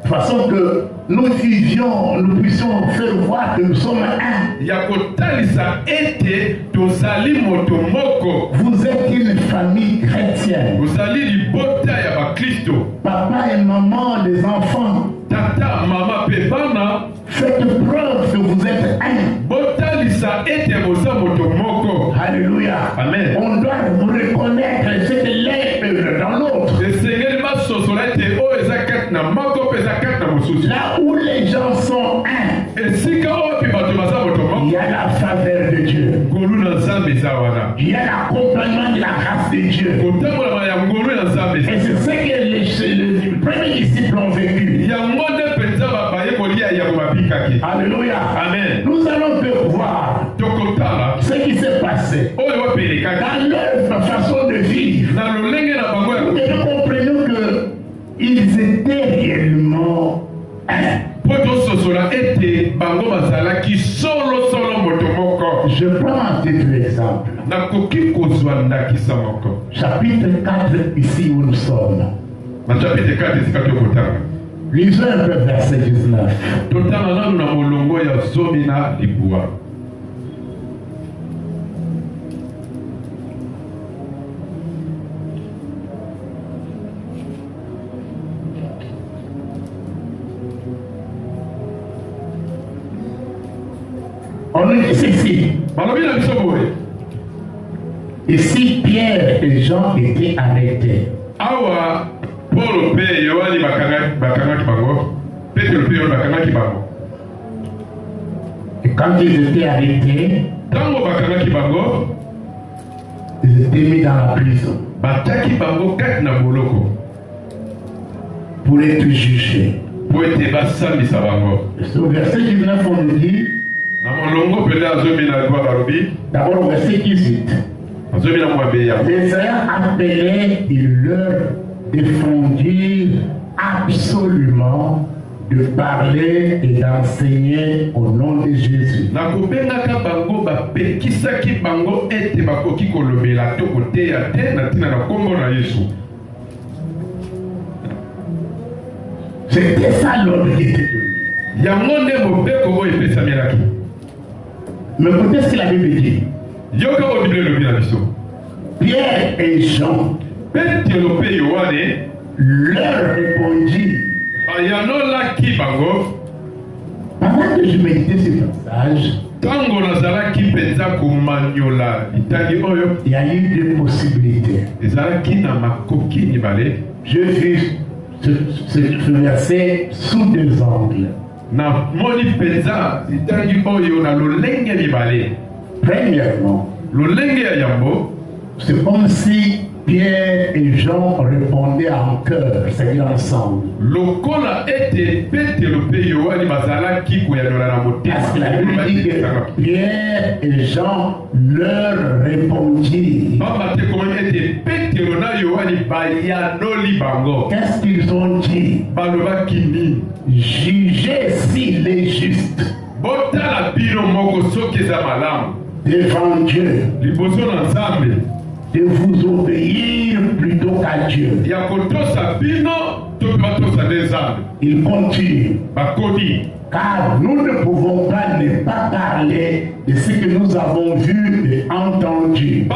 de façon que nous vivions, nous puissions faire voir que nous sommes un. ya kotalisa ete tozali moto moko, Vous êtes une famille chrétienne. tozali libota ya bakristo. Papa et maman, les enfants, tata mama mpe bana, faites preuve que vous êtes un. botalisa ete boza moto moko. Alléluia. Amen. On doit vous reconnaître ce que l'un dans l'autre. esengeli basosola ete oyo eza kati na moko mpe eza kati na mosusu. Là où les gens sont un, esika oyo mpe bato baza moto il y moko, a la faveur de Dieu. ngolu na nzambe eza wana, Il y a l'accompagnement de la grâce de Dieu. kotambolama ya ngolu ya nzambe Et eza. c'est ce que les premiers disciples ont vécu. yango nde mpenza bayekoli ya yango babikaki. Alléluia. Amen. Nous allons peut voir tokotala ce qui s'est passé oyo bapelekaki dans leur façon de vivre. na lolenge na bango ya Et nous comprenons qu'ils étaient réellement un. mpo tososola ete bango bazalaki Chapitre 4, ici où nous sommes. Lisons un peu verset 19. On nous dit ceci. Ici, Pierre et Jean étaient arrêtés. Et quand ils étaient arrêtés, ils étaient mis dans la prison pour être jugés. Au verset 19, on nous dit, d'abord au verset 18, les ayant appelés, ils leur défendirent absolument de parler et d'enseigner au nom de Jésus. C'était ça l'ordre qui était donné. Mais écoutez ce que la Bible dit. Pierre et Jean leur répondit. Pendant que je méditais ce passage, il y a eu deux possibilités. Je vis ce verset sous deux angles. Premièrement, c'est comme si Pierre et Jean répondaient en chœur, c'est-à-dire ensemble. Parce que la Bible dit que Pierre et Jean leur répondirent. Qu'est-ce qu'ils ont dit? Jugez s'il est juste devant Dieu, de vous obéir plutôt qu'à Dieu. Il continue. Car nous ne pouvons pas ne pas parler de ce que nous avons vu et entendu.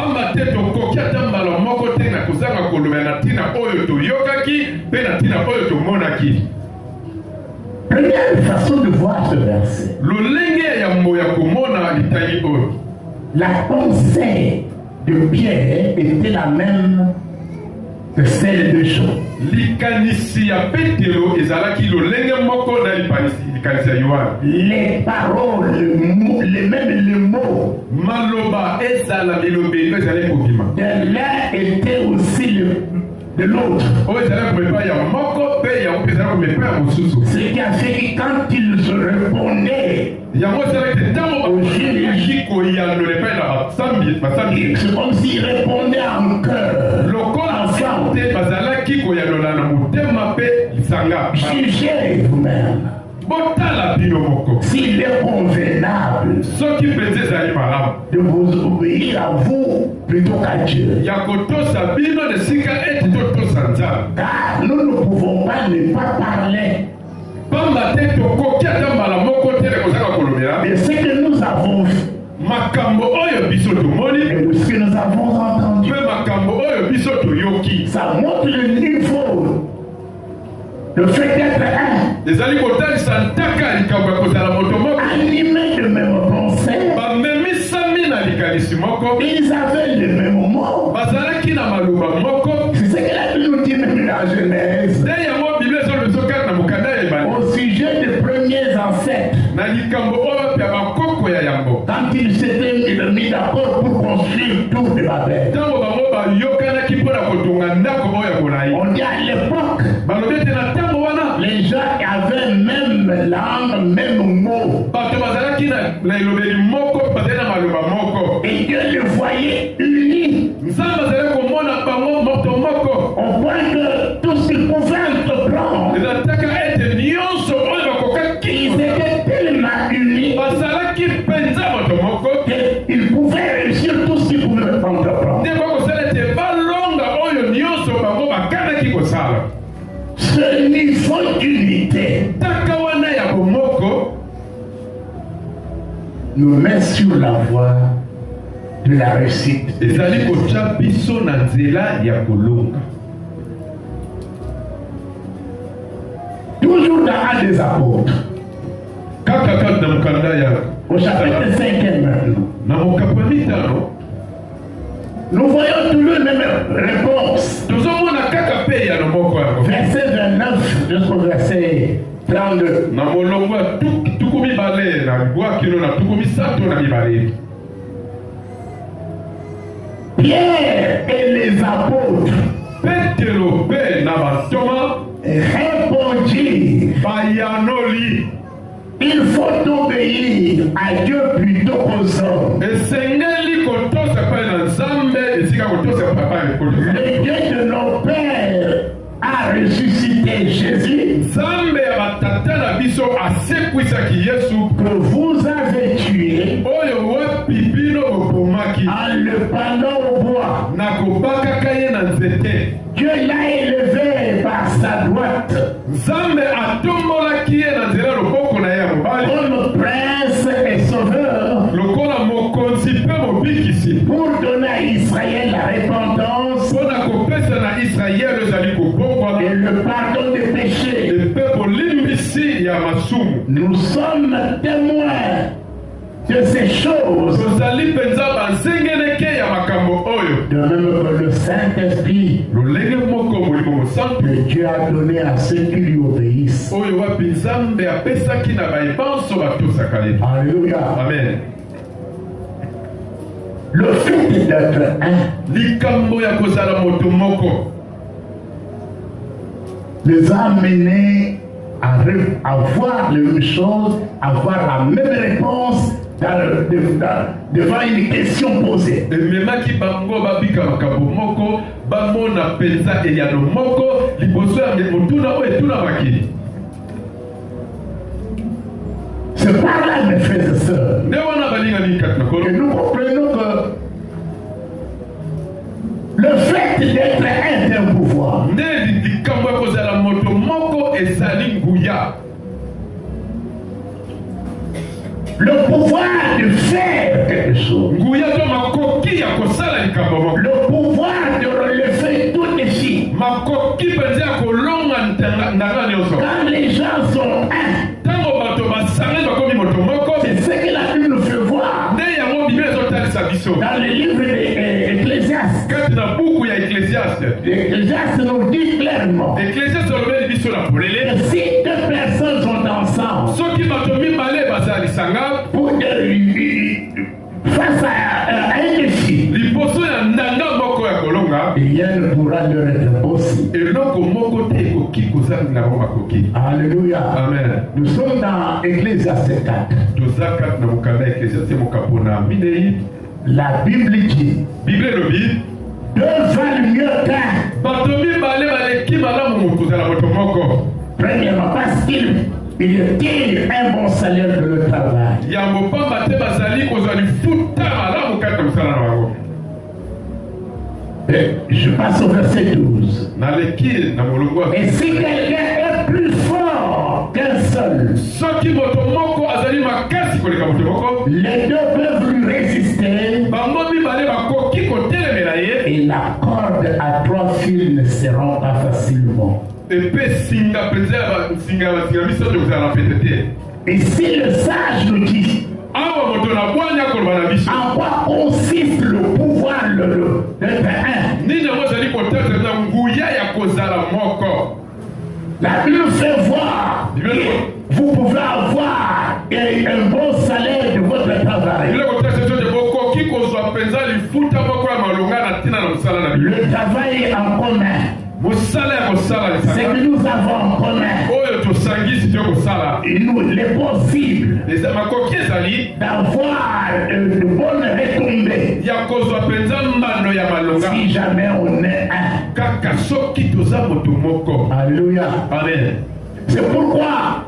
Première façon de voir ce verset. La pensée de Pierre était la même que celle de Jean. Les paroles, les mots de l'un étaient aussi de l'autre. Ce qui a fait que quand ils se répondaient au juge, c'est comme s'ils répondaient en cœur. Jugez vous-même s'il est convenable de vous obéir à vous plutôt qu'à Dieu. Car nous ne pouvons pas ne pas parler de ce que nous avons vu et de ce que nous avons entendu. Ça montre le niveau, le fait d'être un, animé de même pensée. Ils avaient le même mot. C'est ce que la Bible nous dit même dans la Genèse. Au sujet des premiers ancêtres, quand ils s'étaient mis d'accord pour construire tout de Babel, on dit à l'époque, les gens avaient même langue, même mot. Et Dieu les voyait unis. On voit que tout ce qu'ils pouvaient entreprendre, ils étaient tellement unis qu'ils pouvaient réussir tout ce qu'ils pouvaient entreprendre. nous met sur la voie de la réussite. ezali kotia biso na nzela ya kolonga. Toujours dans Actes des Apôtres, Kaka kaka na mokanda ya au chapitre 5 maintenant, na mokapani tano nous voyons toujours les mêmes réponses. tozomona kaka pe ya moko yango. Verset 29 jusqu'au verset 32. Na molongo ya tuku mibale na libwakino na tuku misato na mibale. Pierre et les apôtres Petero pe na bantoma répondirent, bayanoli il faut obéir à Dieu plutôt qu'aux hommes. esengeli kotosa epai na nzambe esika kotosa epai ekolo. Le Dieu de nos pères a ressuscité Jésus nzambe ya batata na biso asekwisaki yesu que vous avez tué oyo wapi bino bobomaki en le pendant au bois. na kobakaka ye na nzete. Dieu l'a élevé par sa droite nzambe atombolaki ye na nzela loboko na ye ya mobali comme prince et sauveur lokola mokonzi mpe mobikisi pour donner à Israël la repentance mpo na kopesa na israele ezali kobongwana et le pardon des péchés. mpe bolimbisi ya masumu. Nous sommes témoins de ces choses, tozali mpenza banzengeleke ya makambo oyo. de même que le Saint-Esprit lolenge moko molimo mosantu que Dieu a donné à ceux qui lui obéissent. oyo wapi nzambe apesaki na bayebanso batosaka ye. Alléluia. Amen. Le fait d'être un likambo ya kozala moto moko les a amenés à voir les mêmes choses, à voir la même réponse devant une question posée. ememaki bango babika makambo moko bamona mpenza eyano moko liboso ya motuna oyo etunamaki. C'est par là, mes frères et sœurs, nde wana balingani kati na que kolo nous comprenons que le fait d'être un est un pouvoir. nde likambo ya kozala moto moko ezali nguya. Le pouvoir de faire quelque chose. nguya to makoki ya kosala likambo moko. Le pouvoir de relever tout défi. makoki mpenza ya kolonga ndanga nyonso. Quand les gens sont un, ntango bato basangai bakomi moto moko c'est ce que la Bible nous fait voir nde yango biblia ezotalisa biso dans le livre d'Ecclésiaste. kati na buku ya eklesiaste. L'Ecclésiaste nous dit clairement eklesiaste olobeli biso na polele que si deux personnes sont ensemble soki bato mibale bazala lisanga face à un défi, liboso ya ndanga moko ya kolonga rien ne pourra leur être possible. eloko moko te ekoki kozanga bango makoki. Alléluia. Amen. Nous sommes dans Ecclésiaste 4. toza kati na mokanda ya eklesiaste mokapo na minei. La Bible dit bible elobi deux valent mieux qu'un. bato mibale baleki malamu kozala moto moko. Premièrement, parce qu'ils tire un bon salaire de leur travail. yango pamba te bazali kozwa lifuta malamu kati na mosala na bango. Je passe au verset 12. naleki na molongo Et si quelqu'un est plus fort qu'un seul, soki moto moko azali makasi koleka moto moko les deux peuvent lui résister bango mibale bakoki kotelemela ye et la corde à trois fils ne se rompt pas facilement. epe singa mpenza ya basinga misato kozala na pete te. Et si le sage nous dit awa moto na bwanya koloba na biso en quoi consiste le pouvoir d'être un, nini yango ezali kotata na nguya ya kozala moko. la Bible fait voir que vous pouvez avoir un bon salaire de votre travail. ile kotata sote bokoki kozwa mpenza lifuta moko ya malonga na ntina na mosala na biso. Le travail en commun, mosala ya kosala ce lisanga que nous avons en commun, oyo tosangisi to kosala et nous, les possibles makoki ezali d'avoir de bonnes retombées ya kozwa mpenza mbano ya malonga si jamais on est un. kaka soki toza moto moko. Alléluia. Amen. C'est pourquoi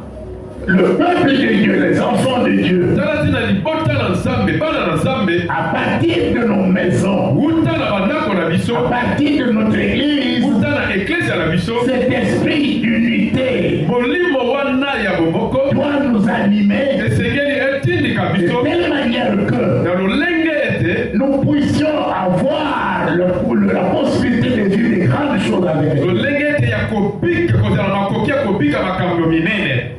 le peuple de Dieu, les enfants de Dieu, tala tina libota na nzambe bana na nzambe à partir de nos maisons, wuta na bandako na biso à partir de notre église, wuta na eklezia na biso cet esprit d'unité molimo wana ya bomoko doit nous animer esengeli etindika de biso telle manière la possibilité de vivre des grandes choses avec elle. lolenge ya kobika kozala makoki ya kobika makambo minene.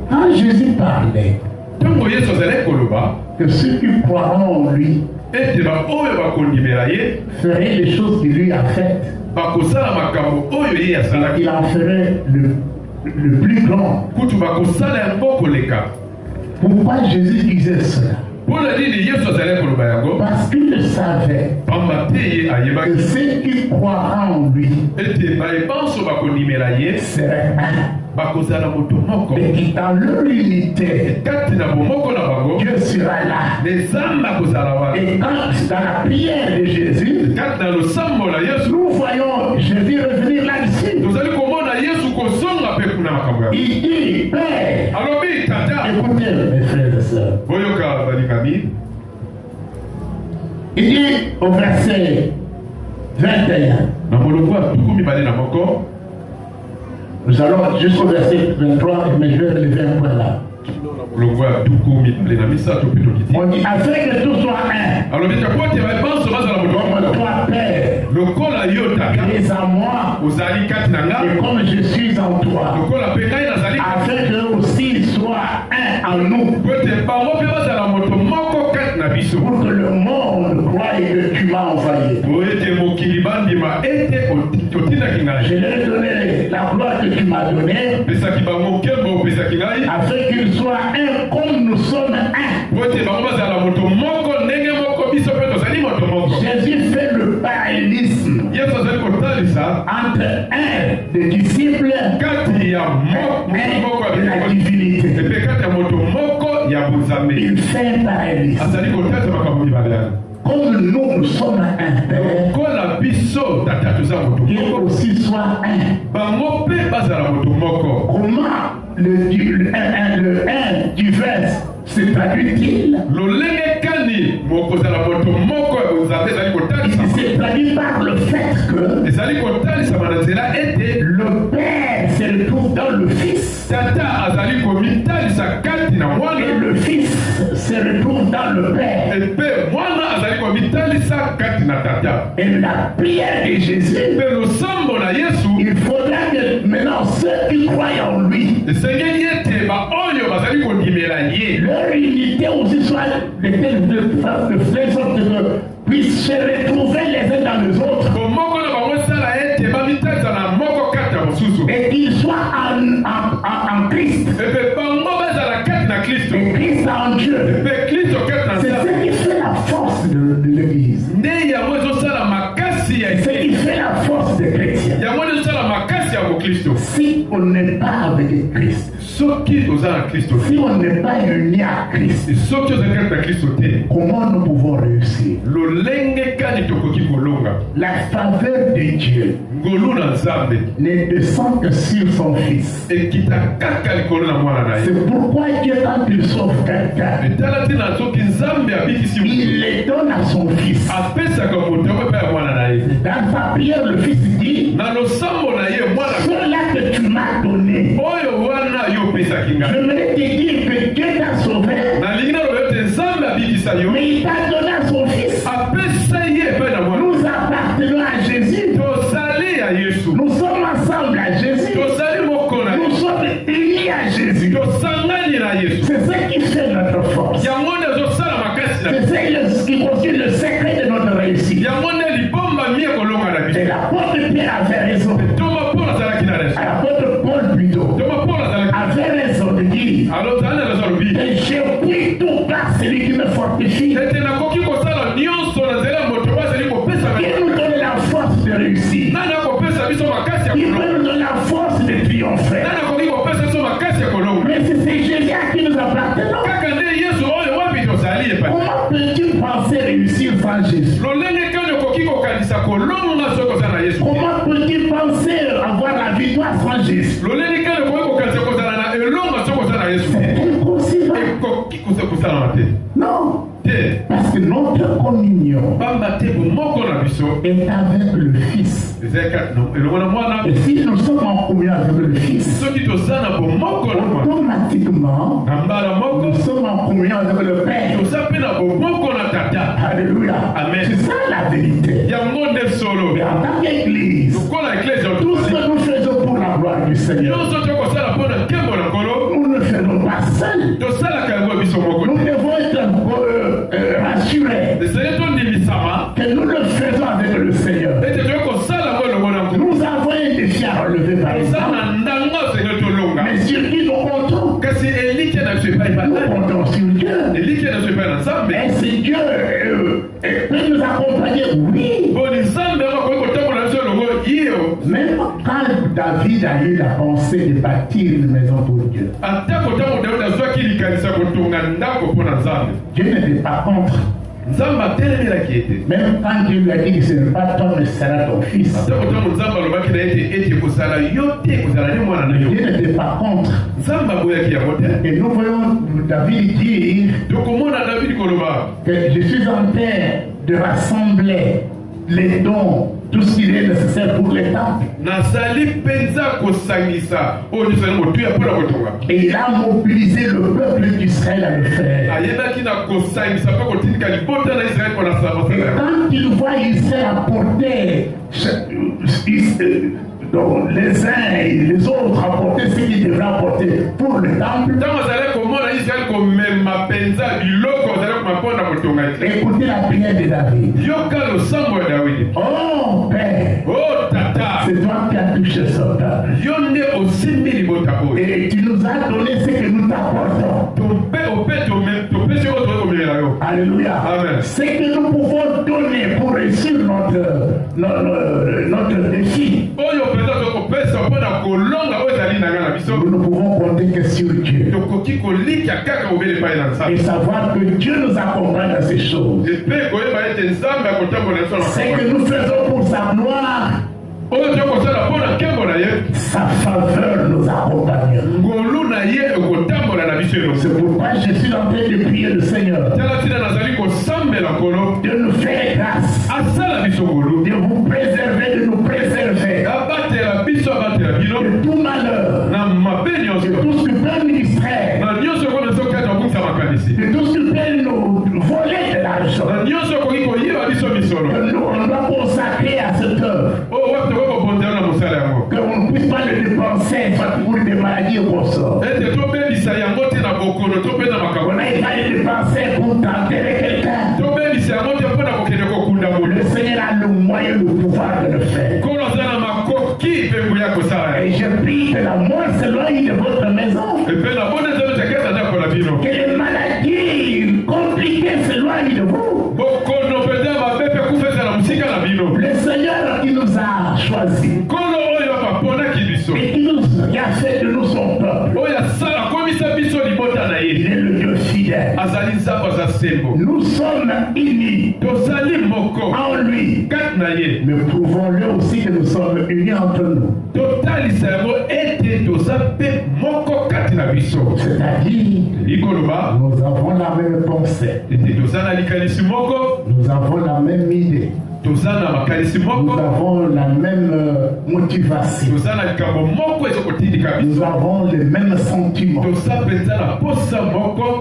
Quand Jésus parlait Ntango Yesu azalaki koloba que ceux qui croiront en lui ete baoyo bakondimela ye feraient les choses qu'il lui a faites, bakosala makambo oyo ye asalaki, il en ferait le plus grand. kutu bakosala yango koleka. Pourquoi Jésus disait cela? mpona nini Yesu azalaki koloba yango? Parce qu'il savait pamba te ye que ayebaki ceux qui croiront en lui ete bayebanso bakondimela ye seraient un. bakozala moto moko, Et qui dans leur unité, kati na bomoko na bango Dieu sera là. nzambe akozala wana. Et quand dans la prière de Jésus, kati na losambo na Yesu nous voyons Jésus revenir là-dessus. tozali komona Yesu kozonga mpe kuna makambo yango. Il dit, Père, alobi tata, écoutez mes frères et sœurs. boyoka balingami, Il dit au verset 21, na moloko ya tuku mibale na moko, nous allons jusqu'au verset 23, mais je vais relever un point là. moloko ya tuku mibale na misato mpe tokiti. On dit, afin que tout soit un, alobi tapo te bayebanso bazala moto comme moko, toi, Père, lokola yo tata es en moi, ozali kati na nga, et comme je suis en toi, lokola mpe ngai nazali afin qu'eux aussi soient un en nous, po ete bango mpe bazala moto moko kati na biso, pour que le monde croie que tu m'as envoyé. po ete mokili bandima ete otindaki Je ngai, leur ai donné la gloire que tu m'as donnée, opesaki bango nkembo opesaki ngai, afin qu'ils soient un comme nous sommes un. po ete bango bazala moto moko ndenge moko biso mpe tozali moto moko. Jésus fait le parallélisme Yesu azali kotalisa entre un des disciples kati ya moto moko et la ya divinité. epe kati ya moto moko ya bozambe. Il fait un parallélisme. azali kotalisa makambo mibale yango. Comme nous sommes un Père, lokola biso tata toza moto qu'il moko, aussi soit un. bango mpe bazala moto moko. Comment le un divers se traduit-il? lolenge kani mokozala moto moko ya bozambe ezali kotalisa? Il se traduit par le fait que ezali kotalisama na nzela ete le Père se retrouve dans le Fils tata azali komitalisa kati na et mwana, le Fils se retrouve dans le Père. epe mwana azali komitalisa kati na tata. Et la prière de Jésus, mpe losambo na Yesu il faudra que maintenant ceux qui croient en lui, esengeli ete baoyo bazali kondimela ye leur unité aussi soit de telle sorte que puissent se retrouver les uns dans les autres bomoko na bango esala ete bamitalisa na moko kati ya mosusu, et qu'ils soient en Christ epe bango bazala kati na Kristo, et Christ en Dieu. epe Kristo kati na C'est nzambe. ce qui fait la force de l'Église. nde yango ezosala makasi ya C'est ce qui fait la force des chrétiens. yango nde ezosala makasi ya bokristo. Si on n'est pas avec Christ, soki oza na Kristo te, si on n'est pas uni à Christ, soki ozali kati na Kristo te, comment nous pouvons réussir? lolenge kani tokoki kolonga? La faveur de Dieu ngolu na nzambe ne descend que sur son Fils. ekita kaka likolo na mwana na ye. C'est pourquoi Dieu, quand il sauve quelqu'un, etala te na soki nzambe abikisi moto, il les donne à son Fils. apesaka moto yango epai ya mwana na ye. Dans sa prière, le Fils dit, na losambo na ye mwana cela que tu m'as donné, oyo wana yo opesaki ngai, j'aimerais te dire que Dieu t'a sauvé, nalingi naloba ete nzambe abikisa yo, mais il t'a donné à son Fils. apesa ye epai na mwana. Nous appartenons à Jésus. tozali ya Yesu, Nous sommes ensemble à Jésus. tozali moko na Nous ye, sommes unis à Jésus. tosangani na Yesu. C'est ce qui fait notre force. yango nde ezosala makasi na C'est ce qui constitue le secret de notre réussite. yango nde libombami ekolonga na Et biso. l'apôtre Pierre avait raison. toma Paul azalaki na reso, L'apôtre Paul plutôt toma Paul azalaki avait raison de dire alo zali na reso alobi que j'ai pris tout par celui qui me fortifie, ete nakoki kosala nyonso na nzela ya moto oyo azali kopesa qui nous donne la force de réussir, nani akopesa biso makasi ya qui kolonga, peut nous donner la force de triompher. nani akoki kopesa biso makasi ya kolonga. Mais c'est Jésus à qui nous appartenons. kaka nde Yesu oyo wapi tozali epai. Comment peux-tu penser réussir sans Jésus? lolenge kani okoki kokanisa kolonga soki oza na Yesu te. Comment peux-tu penser avoir la victoire sans Jésus? lolenge kani okoki kokanisa kozala na elonga soki oza na Yesu te. C'est impossible. ekoki kosalama te. Non. te. Parce que notre communion Pamba te bomoko na biso. est avec le Fils. Et si nous sommes en communion avec le Fils, automatiquement, nous sommes en communion avec le Père. Alléluia. Amen. C'est ça la vérité. Et en tant qu'Église, tout ce que nous faisons pour la gloire du Seigneur, nous ne faisons pas seuls. Nous devons être rassurés que nous le faisons avec le Seigneur. Nous avons un défi à relever par exemple. Mais sur qui nous comptons? Nous comptons sur Dieu. Est-ce que Dieu peut nous accompagner? Oui. Même quand David a eu la pensée de bâtir une maison pour Dieu, Dieu n'était pas contre. Même quand Dieu lui a dit que ce n'est pas toi, mais ce sera ton fils, Dieu n'était pas contre. Et nous voyons David dire que je suis en train de rassembler les dons, tout ce qui est nécessaire pour les temples. Et il a mobilisé le peuple d'Israël à le faire. Et quand il voit Israël apporter, donc les uns et les autres apporter ce qu'ils devraient apporter pour le temple, écoutez la prière de David. Oh Père, c'est toi qui as touché ce peuple. Et tu nous as donné ce que nous t'apportons. Alléluia. Amen. Ce que nous pouvons donner pour réussir notre défi. Nous ne pouvons compter que sur Dieu. Et savoir que Dieu nous accompagne dans ces choses. Ce que nous faisons pour sa gloire, sa faveur nous accompagne. C'est pourquoi je suis en train de prier le Seigneur de nous faire grâce, de vous préserver, de nous préserver de tout malheur, de tout ce qui peut nous distraire, de tout ce qui peut nous voler de l'argent. On doit consacrer à cette œuvre. Qu'on ne puisse pas le dépenser pour des maladies au sort. On n'a pas le dépenser pour enterrer quelqu'un. Le Seigneur a le moyen, le pouvoir de le faire. Et je prie que la mort s'éloigne de votre maison. Que les maladies compliquées s'éloignent de vous. Le Seigneur qui nous a choisis et qui nous a fait de nous son peuple, il est le Dieu fidèle. Nous sommes unis en lui, mais prouvons-le aussi que nous sommes unis entre nous. C'est-à-dire, nous avons la même pensée, nous avons la même idée, nous avons la même motivation, nous avons les mêmes sentiments.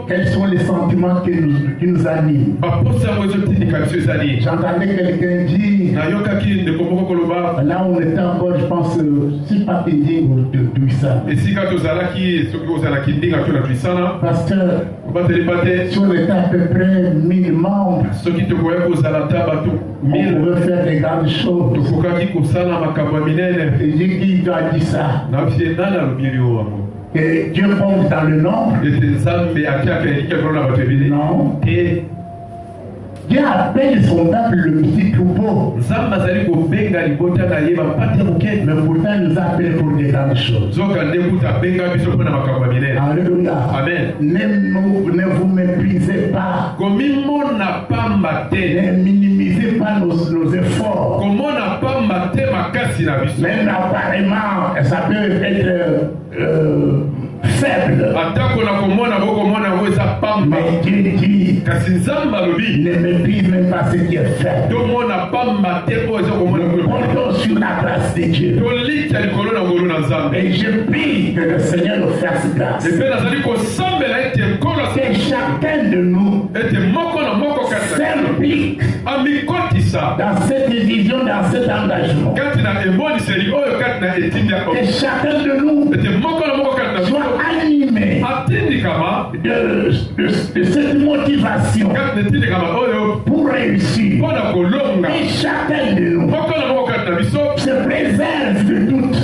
Quels sont les sentiments qui nous animent? J'entendais quelqu'un dire, là où on était encore, je pense, si pas Péding ou de Douissa, pasteur, si on était à peu près 1000 membres, on pouvait faire des grandes choses. Et j'ai qui doit dire ça? Et Dieu compte dans le nombre? Non. Dieu appelle son peuple le petit troupeau. Mais pourtant il nous appelle pour des grandes choses. Alléluia. Amen. Ne vous méprisez pas. Ne minimisez pas nos efforts. Même apparemment, ça peut être faible. Mais Dieu dit, ne méprise même pas ce qui est faible. Nous comptons sur la grâce de Dieu. Et je prie que le Seigneur nous fasse grâce. Que chacun de nous s'implique dans cette vision, dans cet engagement. Que chacun de nous soit animé de cette motivation pour réussir. Et chacun de nous se préserve de doute.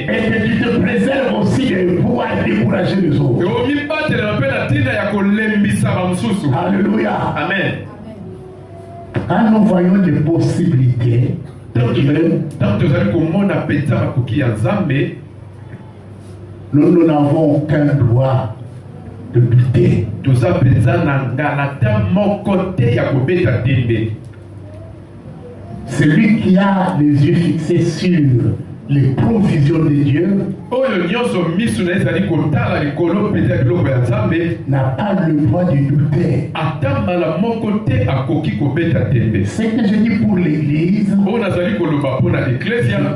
Et que tu te préserves aussi de pouvoir décourager les autres. Alléluia. Amen. Quand nous voyons des possibilités, nous n'avons aucun droit de douter. Celui qui a les yeux fixés sur les provisions de Dieu n'a pas le droit de douter. Ce que je dis pour l'Église, je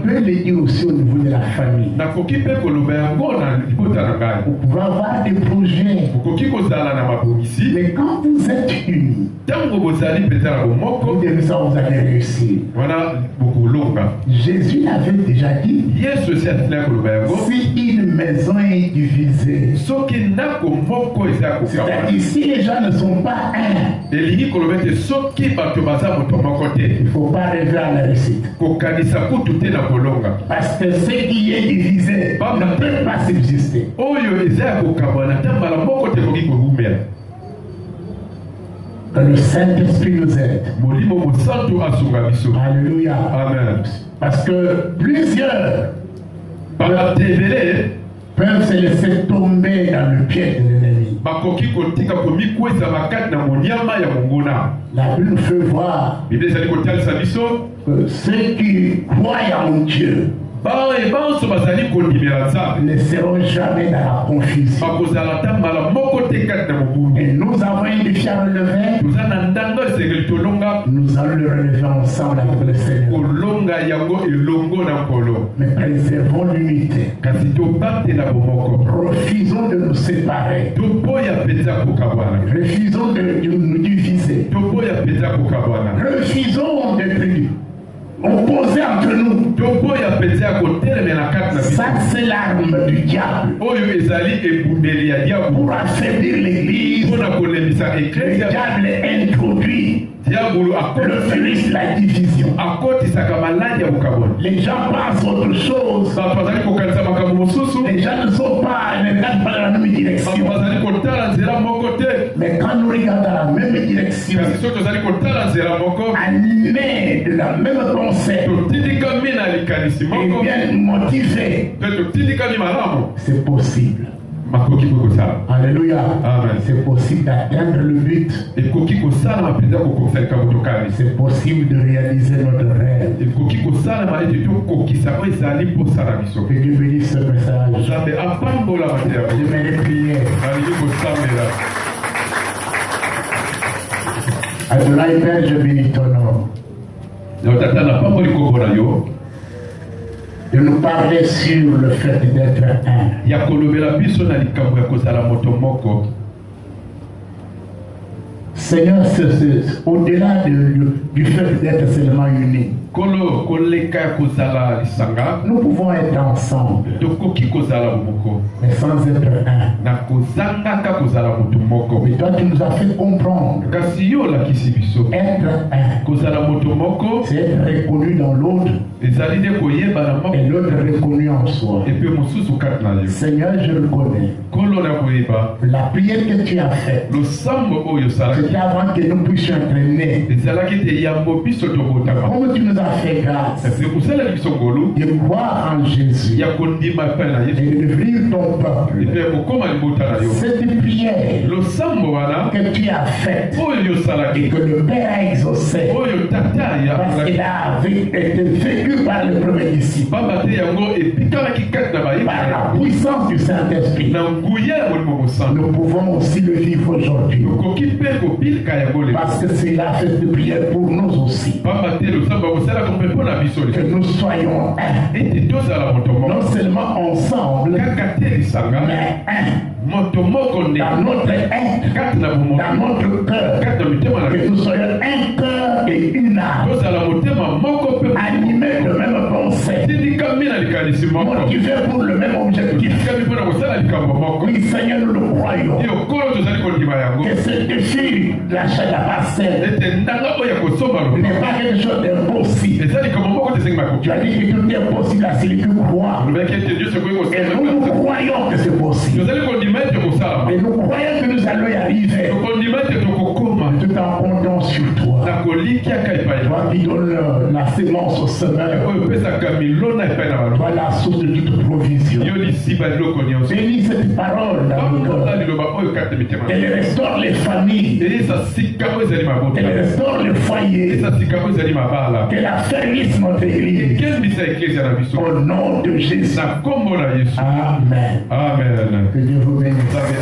peux le dire aussi au niveau de la famille. Vous pouvez avoir des projets, mais quand vous êtes unis, vous devez savoir vous allez réussir. Jésus avait déjà dit, si une maison est divisée, c'est-à-dire si les gens ne sont pas un, il ne faut pas rêver à la réussite. Parce que ce qui est divisé ne peut pas subsister. Que le Saint-Esprit nous aide. Alléluia. Amen. Parce que plusieurs peuvent se laisser tomber dans le piège de l'ennemi. La Bible nous fait voir que ceux qui croient en Dieu ne seront jamais dans la confusion. Et nous avons une défi à relever. Nous allons le relever ensemble avec le Seigneur. Mais préservons l'unité. Refusons de nous séparer. Refusons de nous diviser. Refusons d'être opposés entre nous. Ça, c'est l'arme du diable pour affaiblir l'Église. Le diable introduit le virus de la division. Les gens pensent autre chose. Les gens ne sont pas, ne regardent pas dans la même direction. Mais quand nous regardons dans la même direction, animés de la même pensée, et bien motivés, c'est possible. Alléluia. C'est possible d'atteindre le but. C'est possible de réaliser notre rêve. Que Dieu bénisse ce message. Je vais les prier. Adonai Père, je bénis ton nom. De nous parler sur le fait d'être un. Seigneur, au-delà du fait d'être seulement unis, nous pouvons être ensemble, mais sans être un. Mais toi, tu nous as fait comprendre être un, c'est être reconnu dans l'autre et l'autre reconnu en soi. Seigneur, je le connais. La prière que tu as faite, c'était avant que nous puissions être nés. Comme tu nous as fait grâce de croire en Jésus et de devenir ton peuple, cette prière que tu as faite et que le Père a exaucée parce qu'elle a été vécue par le premier disciple, par la puissance du Saint-Esprit, nous pouvons aussi le vivre aujourd'hui. Parce que c'est la fête de prière pour nous aussi. Que nous soyons un. Non seulement ensemble, mais un. Dans notre être, dans notre cœur, que nous soyons un cœur et une âme, animés de même pensée, motivés pour le même objectif. Oui, Seigneur, nous le croyons. Que ce défi de la chaîne à passer n'est pas quelque chose d'impossible. Tu as dit que tout est possible à celui qui croit. Et nous croyons que c'est possible. Et nous croyons que nous allons y arriver. Tout en comptant sur toi. Toi qui donnes la sémence au semeur. Toi la source de toute provision. Bénis cette parole dans le cœur. Elle restaure les familles. Elle restaure les foyers. Qu'elle affermisse notre église. Au nom de Jésus. Amen. Amen. Que Dieu vous bénisse. Vous avez